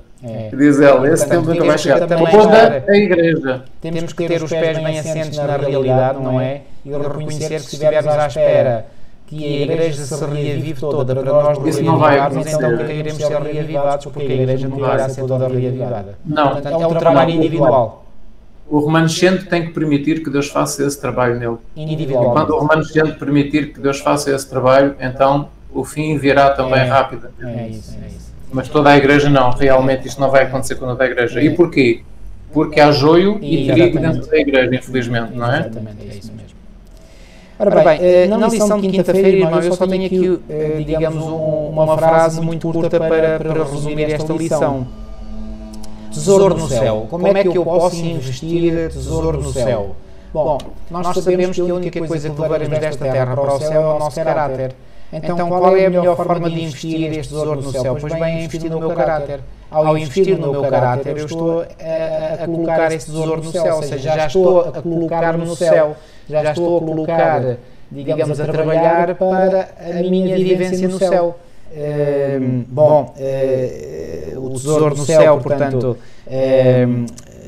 Diz ela, esse tempo nunca vai chegar. Toda a Igreja. Temos que ter os pés bem assentes na realidade, não é? E reconhecer que se estivermos à espera que a Igreja se reavive toda para nós nos reavivarmos, então que iremos ser reavivados, porque a Igreja não irá ser toda reavivada. Não. Portanto, é um trabalho individual. O remanescente tem que permitir que Deus faça esse trabalho nele. Individual. Quando o remanescente permitir que Deus faça esse trabalho, então o fim virá também rápido. É isso. Mas toda a Igreja não. Realmente isto não vai acontecer com toda a Igreja. E porquê? Porque há joio e trigo dentro da Igreja, infelizmente, não é? Exatamente, é isso mesmo. Ora bem, na lição de quinta-feira, irmão, eu só tenho aqui, digamos, uma frase muito curta para resumir esta lição. Tesouro no céu. Como é que eu posso investir tesouro no céu? Bom, nós sabemos que a única coisa que levaremos desta terra para o céu é o nosso caráter. Então, qual é a melhor forma de investir este tesouro no céu? Pois bem, é investir no meu caráter. Ao investir no meu caráter, eu estou a colocar esse tesouro no céu, ou seja, já estou a colocar-me no céu, já estou a colocar, digamos, a trabalhar para a minha vivência no céu. O tesouro no céu, portanto,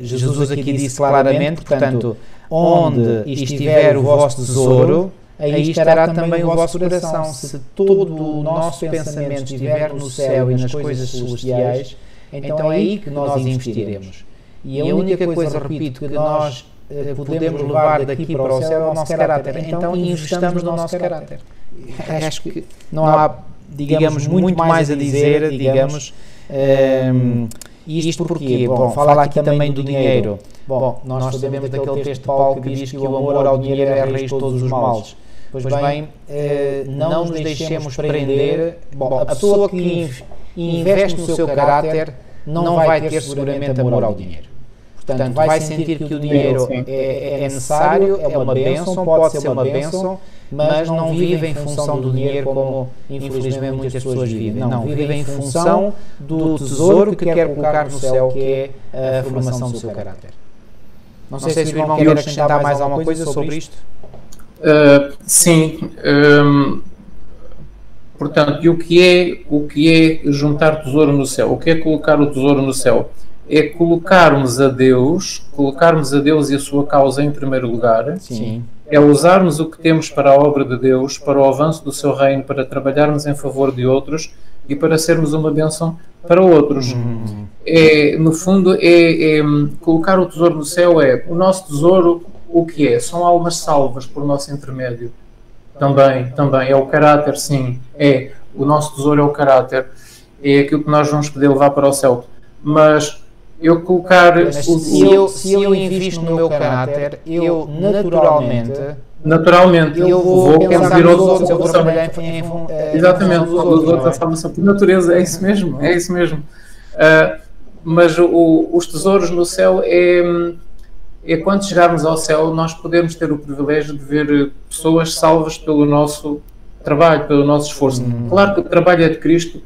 Jesus aqui disse claramente, portanto, onde estiver o vosso tesouro, aí estará também o vosso coração. Se todo o nosso pensamento estiver no céu e nas coisas celestiais, então é aí que nós investiremos. E a única coisa, repito, que nós podemos levar daqui para o céu é o nosso caráter. Então investamos no nosso caráter. Acho que não há, digamos, muito mais a dizer, digamos. E isto porquê? Bom, fala aqui também do dinheiro. Bom, nós sabemos daquele texto de Paulo que diz que o amor ao dinheiro é a raiz de todos os males. Pois bem, não nos deixemos prender. Bom, a pessoa que investe no seu caráter não vai ter seguramente amor ao dinheiro. Portanto, vai sentir que o dinheiro é necessário, é uma bênção, pode ser uma bênção, mas não vive em função do dinheiro como, infelizmente, muitas pessoas vivem. Não, vive em função do tesouro que quer colocar no céu, que é a formação do seu caráter. Não sei se o irmão quer acrescentar mais alguma coisa sobre isto. Sim. Portanto, e o que é juntar tesouro no céu? O que é colocar o tesouro no céu? É colocarmos a Deus e a sua causa em primeiro lugar. Sim. É usarmos o que temos para a obra de Deus, para o avanço do seu reino, para trabalharmos em favor de outros e para sermos uma bênção para outros. No fundo, colocar o tesouro no céu o nosso tesouro, o que é? São almas salvas por nosso intermédio. Também é o caráter, sim. O nosso tesouro é o caráter. É aquilo que nós vamos poder levar para o céu. Mas eu colocar... Se eu invisto no meu caráter, eu naturalmente eu vou pensar nos outros, eu vou trabalhar exatamente, dos outros, a salvação por natureza, é isso mesmo. Mas os tesouros no céu é quando chegarmos ao céu nós podemos ter o privilégio de ver pessoas salvas pelo nosso trabalho, pelo nosso esforço. Claro que o trabalho é de Cristo,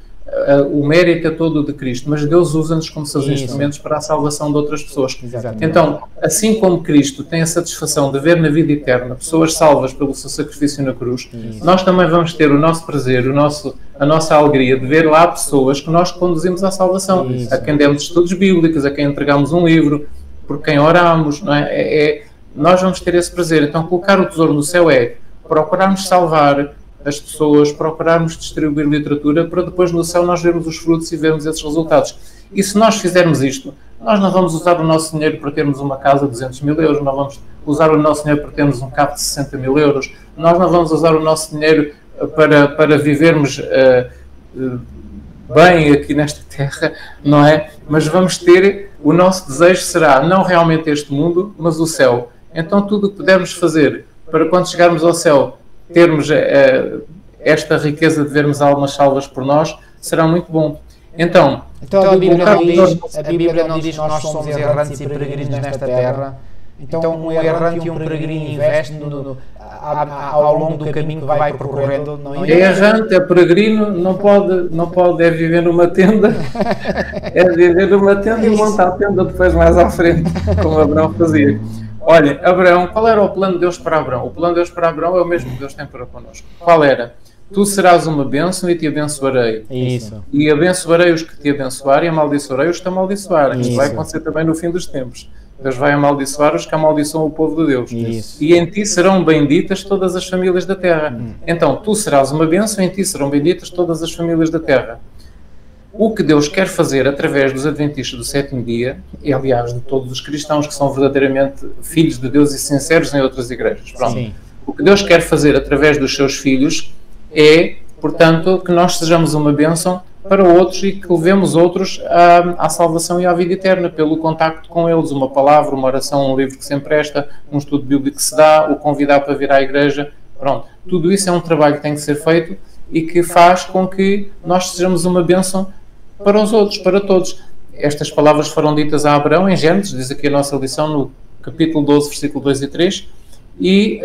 o mérito é todo de Cristo, mas Deus usa-nos como seus instrumentos para a salvação de outras pessoas. Exatamente. Então, assim como Cristo tem a satisfação de ver na vida eterna pessoas salvas pelo seu sacrifício na cruz, nós também vamos ter o nosso prazer, a nossa alegria de ver lá pessoas que nós conduzimos à salvação, a quem demos estudos bíblicos, a quem entregamos um livro, por quem oramos, não é? Nós vamos ter esse prazer. Então, colocar o tesouro no céu é procurarmos salvar as pessoas, procurarmos distribuir literatura para depois no céu nós vermos os frutos e vermos esses resultados. E se nós fizermos isto, nós não vamos usar o nosso dinheiro para termos uma casa de 200 mil euros, não vamos usar o nosso dinheiro para termos um carro de 60 mil euros, nós não vamos usar o nosso dinheiro para vivermos bem aqui nesta terra, não é? Mas vamos ter, o nosso desejo será não realmente este mundo, mas o céu. Então tudo o que pudermos fazer para quando chegarmos ao céu termos esta riqueza de vermos almas salvas por nós, será muito bom. Então a Bíblia não diz que nós somos errantes e peregrinos nesta terra. Então um errante e um peregrino investem ao longo do caminho que vai percorrendo. É errante, é peregrino, não pode viver numa tenda, viver numa tenda e montar a tenda depois mais à frente, como Abraão fazia. Olha, Abraão, qual era o plano de Deus para Abraão? O plano de Deus para Abraão é o mesmo que Deus tem para connosco. Qual era? Tu serás uma bênção e te abençoarei. Isso. E abençoarei os que te abençoarem e amaldiçoarei os que te amaldiçoarem. Isso vai acontecer também no fim dos tempos. Deus vai amaldiçoar os que amaldiçoam o povo de Deus. Isso. E em ti serão benditas todas as famílias da terra. Então, tu serás uma bênção e em ti serão benditas todas as famílias da terra. O que Deus quer fazer através dos adventistas do sétimo dia, e aliás de todos os cristãos que são verdadeiramente filhos de Deus e sinceros em outras igrejas. Pronto. O que Deus quer fazer através dos seus filhos é, portanto, que nós sejamos uma bênção para outros e que levemos outros à salvação e à vida eterna, pelo contacto com eles, uma palavra, uma oração, um livro que se empresta, um estudo bíblico que se dá, o convidar para vir à igreja. Pronto. Tudo isso é um trabalho que tem que ser feito e que faz com que nós sejamos uma bênção para os outros, para todos. Estas palavras foram ditas a Abraão em Gênesis, diz aqui a nossa lição no capítulo 12, versículo 2 e 3, e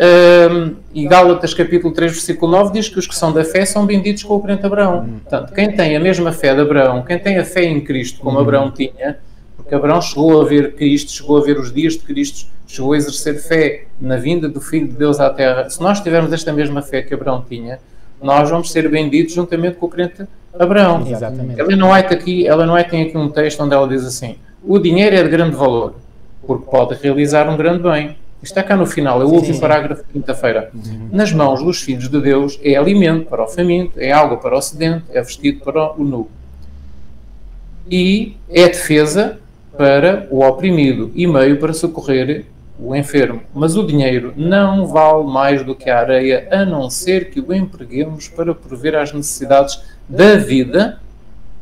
Gálatas capítulo 3, versículo 9 diz que os que são da fé são benditos com o crente Abraão. Portanto, quem tem a mesma fé de Abraão, quem tem a fé em Cristo como Abraão tinha, porque Abraão chegou a ver Cristo, chegou a ver os dias de Cristo, chegou a exercer fé na vinda do Filho de Deus à Terra. Se nós tivermos esta mesma fé que Abraão tinha, nós vamos ser benditos juntamente com o crente Abraão. Exatamente. Ellen White tem aqui um texto onde ela diz assim: o dinheiro é de grande valor, porque pode realizar um grande bem. Isto está cá no final, é o último parágrafo de quinta-feira. Nas mãos dos filhos de Deus é alimento para o faminto, é água para o sedento, é vestido para o nu. E é defesa para o oprimido e meio para socorrer o enfermo. Mas o dinheiro não vale mais do que a areia, a não ser que o empreguemos para prover às necessidades da vida,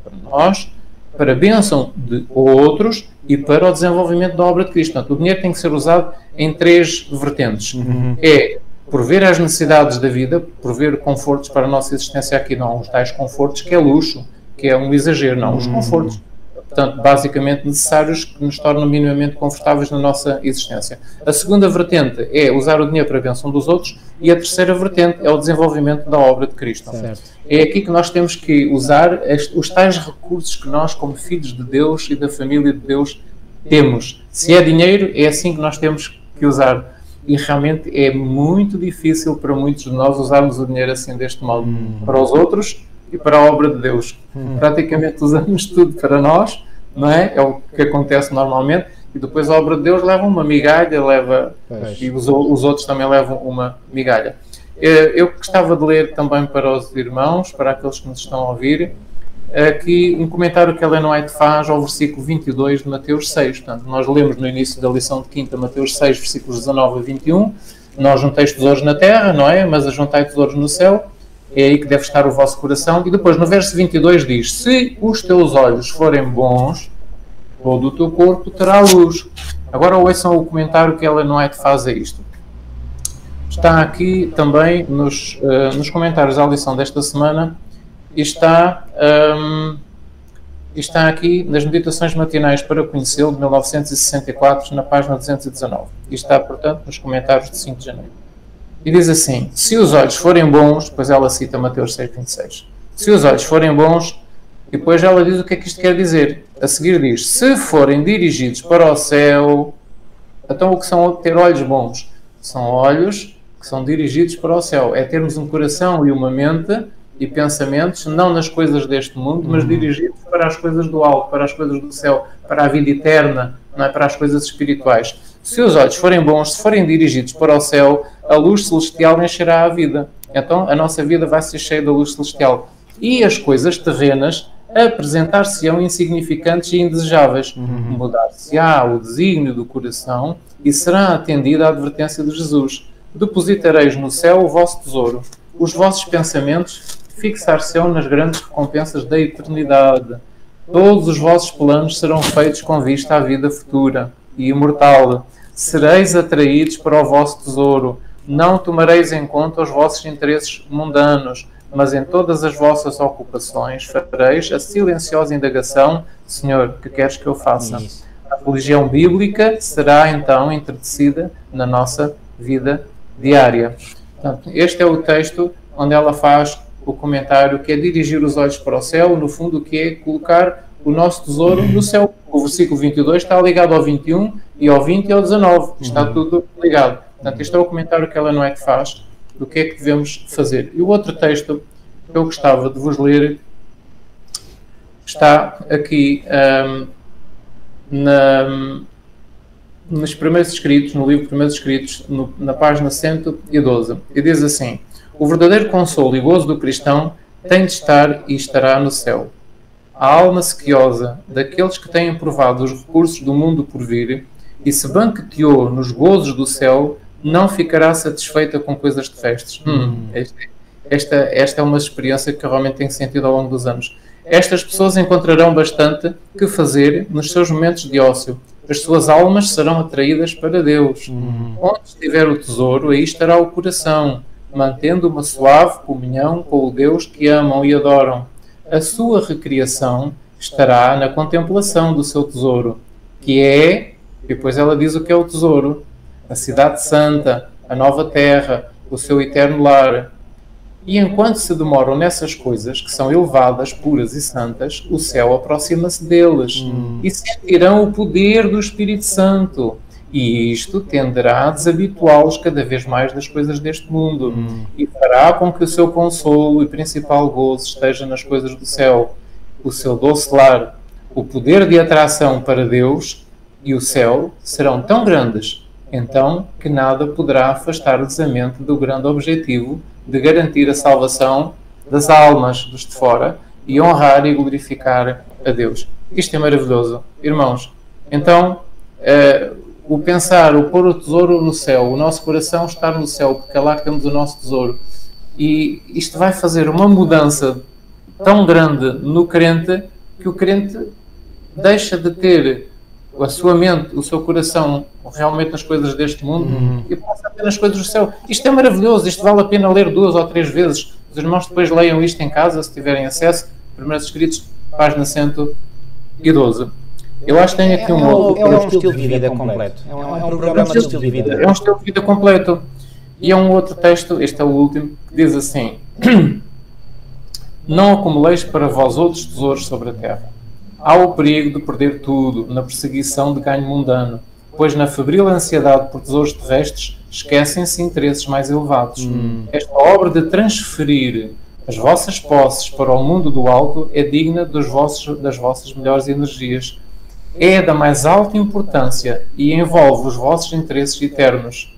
para nós, para a bênção de outros e para o desenvolvimento da obra de Cristo. Portanto, o dinheiro tem que ser usado em 3 vertentes. É prover as necessidades da vida, prover confortos para a nossa existência aqui, não os tais confortos que é luxo, que é um exagero, não, os confortos, portanto, basicamente necessários, que nos tornam minimamente confortáveis na nossa existência. A segunda vertente é usar o dinheiro para a bênção dos outros e a terceira vertente é o desenvolvimento da obra de Cristo. Certo. É aqui que nós temos que usar os tais recursos que nós, como filhos de Deus e da família de Deus, temos. Se é dinheiro, é assim que nós temos que usar. E realmente é muito difícil para muitos de nós usarmos o dinheiro assim deste modo. Para os outros e para a obra de Deus. Praticamente usamos tudo para nós, não é? É o que acontece normalmente. E depois a obra de Deus leva uma migalha, e os outros também levam uma migalha. Eu gostava de ler também para os irmãos, para aqueles que nos estão a ouvir, aqui um comentário que Ellen White faz ao versículo 22 de Mateus 6. Portanto, nós lemos no início da lição de quinta, Mateus 6, versículos 19 a 21. Não ajunteis tesouros na terra, não é? Mas ajuntai tesouros no céu. É aí que deve estar o vosso coração. E depois, no verso 22 diz: se os teus olhos forem bons, todo o teu corpo terá luz. Agora ouçam o comentário que Ellen White faz a isto. Está aqui também nos comentários à lição desta semana. E está aqui nas Meditações Matinais para Conhecê-lo, de 1964, na página 219. E está, portanto, nos comentários de 5 de janeiro. E diz assim: se os olhos forem bons, depois ela cita Mateus 6,26. Se os olhos forem bons, e depois ela diz o que é que isto quer dizer. A seguir diz: se forem dirigidos para o céu, então o que são ter olhos bons? São olhos que são dirigidos para o céu. É termos um coração e uma mente e pensamentos, não nas coisas deste mundo, mas dirigidos para as coisas do alto, para as coisas do céu, para a vida eterna, não é? Para as coisas espirituais. Se os olhos forem bons, se forem dirigidos para o céu, a luz celestial encherá a vida. Então a nossa vida vai ser cheia da luz celestial. E as coisas terrenas apresentar-se-ão insignificantes e indesejáveis. Mudar-se-á o desígnio do coração e será atendida a advertência de Jesus. Depositareis no céu o vosso tesouro. Os vossos pensamentos fixar-se-ão nas grandes recompensas da eternidade. Todos os vossos planos serão feitos com vista à vida futura e imortal. Sereis atraídos para o vosso tesouro. Não tomareis em conta os vossos interesses mundanos, mas em todas as vossas ocupações fareis a silenciosa indagação: Senhor, que queres que eu faça? A religião bíblica será então entretecida na nossa vida diária. Portanto, este é o texto onde ela faz o comentário que é dirigir os olhos para o céu, no fundo, que é colocar o nosso tesouro no céu. O versículo 22 está ligado ao 21 e ao 20 e ao 19. Está tudo ligado. Portanto, este é o comentário que ela não é que faz do que é que devemos fazer. E o outro texto que eu gostava de vos ler está aqui nos Primeiros Escritos, no livro Primeiros Escritos, na página 112. E diz assim: o verdadeiro consolo e gozo do cristão tem de estar e estará no céu. A alma sequiosa daqueles que têm provado os recursos do mundo por vir e se banqueteou nos gozos do céu, não ficará satisfeita com coisas terrestres. Esta é uma experiência que eu realmente tenho sentido ao longo dos anos. Estas pessoas encontrarão bastante que fazer nos seus momentos de ócio. As suas almas serão atraídas para Deus. Onde estiver o tesouro, aí estará o coração, mantendo uma suave comunhão com o Deus que amam e adoram. A sua recriação estará na contemplação do seu tesouro, que é, e depois ela diz o que é o tesouro: a cidade santa, a nova terra, o seu eterno lar. E enquanto se demoram nessas coisas, que são elevadas, puras e santas, o céu aproxima-se deles e sentirão o poder do Espírito Santo. E isto tenderá a desabituá-los cada vez mais das coisas deste mundo e fará com que o seu consolo e principal gozo esteja nas coisas do céu. O seu doce lar, o poder de atração para Deus e o céu serão tão grandes, então, que nada poderá afastar-lhes a mente do grande objetivo de garantir a salvação das almas dos de fora e honrar e glorificar a Deus. Isto é maravilhoso. Irmãos, então, o pensar, o pôr o tesouro no céu, o nosso coração estar no céu, porque é lá que temos o nosso tesouro, e isto vai fazer uma mudança tão grande no crente, que o crente deixa de ter a sua mente, o seu coração realmente nas coisas deste mundo e passa a ter nas coisas do céu. Isto é maravilhoso, isto vale a pena ler 2 ou 3 vezes. Os irmãos depois leiam isto em casa, se tiverem acesso. Primeiros Escritos, página 112. Eu acho que tem aqui um estilo de vida completo. É um programa de estilo de vida. É um estilo de vida completo. E é um outro texto, este é o último, que diz assim: não acumuleis para vós outros tesouros sobre a terra. Há o perigo de perder tudo na perseguição de ganho mundano, pois na febril ansiedade por tesouros terrestres esquecem-se interesses mais elevados. Esta obra de transferir as vossas posses para o mundo do alto é digna das vossas melhores energias. É da mais alta importância e envolve os vossos interesses eternos.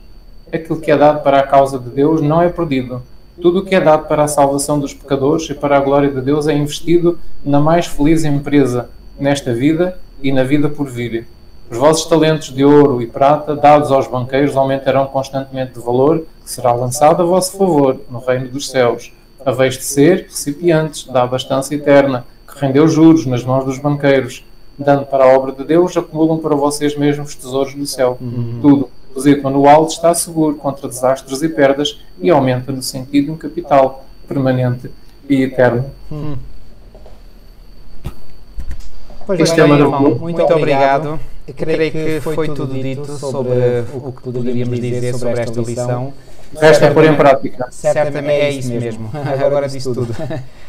Aquilo que é dado para a causa de Deus não é perdido. Tudo o que é dado para a salvação dos pecadores e para a glória de Deus é investido na mais feliz empresa, nesta vida e na vida por vir. Os vossos talentos de ouro e prata, dados aos banqueiros, aumentarão constantemente de valor, que será lançado a vosso favor no reino dos céus. Haveis de ser recipientes da abastança eterna, que rendeu juros nas mãos dos banqueiros. Dando para a obra de Deus, acumulam para vocês mesmos tesouros do céu. Tudo depositam no alto está seguro contra desastres e perdas e aumenta no sentido de um capital permanente e eterno. Pois bem, irmão, muito obrigado. Creio que foi tudo dito sobre o que poderíamos dizer sobre esta lição. O resto é pôr em prática. Certamente é isso mesmo. Agora disse tudo.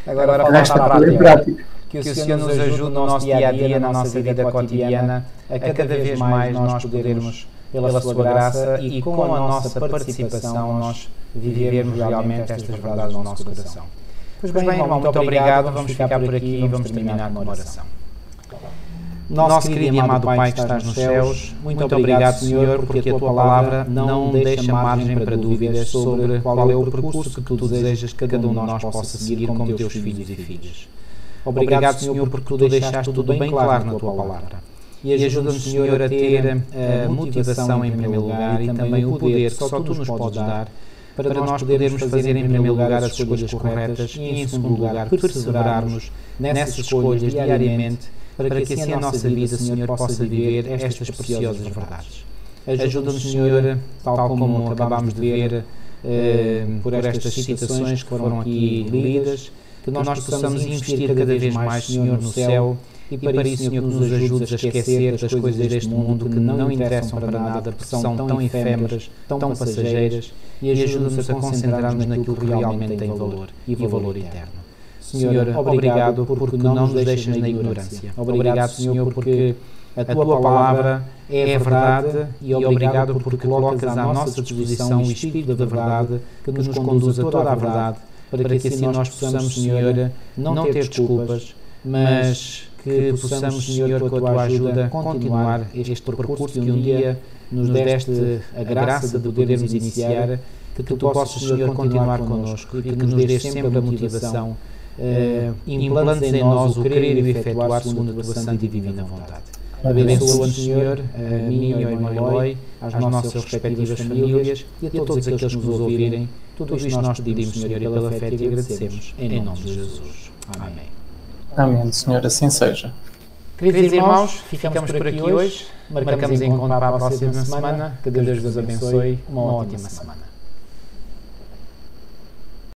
Agora falta a prática. Que o Senhor nos ajude no nosso dia-a-dia, na nossa vida cotidiana, a cada vez mais nós podermos, pela sua graça e com a nossa participação, nós vivermos realmente estas verdades no nosso coração. Pois bem, irmão, muito obrigado. Vamos ficar por aqui e vamos terminar com uma oração. Nosso querido e amado Pai que estás nos céus, muito obrigado, Senhor, porque a Tua Palavra não deixa margem para dúvidas sobre qual é o percurso que Tu desejas que cada um de nós possa seguir como Teus filhos e filhas. Obrigado, Senhor, porque Tu deixaste tudo bem claro na Tua Palavra. E ajuda-nos, Senhor, a ter a motivação em primeiro lugar e também o poder que só Tu nos podes dar para nós podermos fazer em primeiro lugar as escolhas corretas e em segundo lugar perseverarmos nessas escolhas diariamente para que assim a nossa vida, Senhor, possa viver estas preciosas verdades. Ajuda-nos, Senhor, tal como acabámos de ver por estas citações que foram aqui lidas, que nós possamos investir cada vez mais, Senhor, no céu e para isso, Senhor, que nos ajudes a esquecer das coisas deste mundo que não interessam para nada, porque são tão efêmeras, tão passageiras, e ajuda-nos a concentrar-nos naquilo que realmente tem valor e valor eterno. Senhor, obrigado porque não nos deixas na ignorância. Obrigado, Senhor, porque a Tua Palavra é a verdade e obrigado porque colocas à nossa disposição o Espírito da verdade que nos conduz a toda a verdade para que assim nós possamos, Senhor, não ter desculpas, mas que possamos, Senhor, com a Tua ajuda, continuar este percurso que um dia nos deste a graça de podermos iniciar, que Tu possas, Senhor, continuar connosco e que nos dês sempre a motivação, implantes em nós o querer e o efetuar segundo a Tua santa e divina vontade. Abençoa-nos, Senhor, a mim e ao irmão Eloy, às nossas respectivas famílias e a todos aqueles que nos ouvirem. Tudo isto nós pedimos, Senhor, e pela fé te agradecemos, em nome de Jesus. Amém. Amém, Senhor, assim seja. Queridos irmãos, ficamos por aqui hoje. Marcamos encontro para a próxima semana. Que Deus vos abençoe. Uma ótima semana.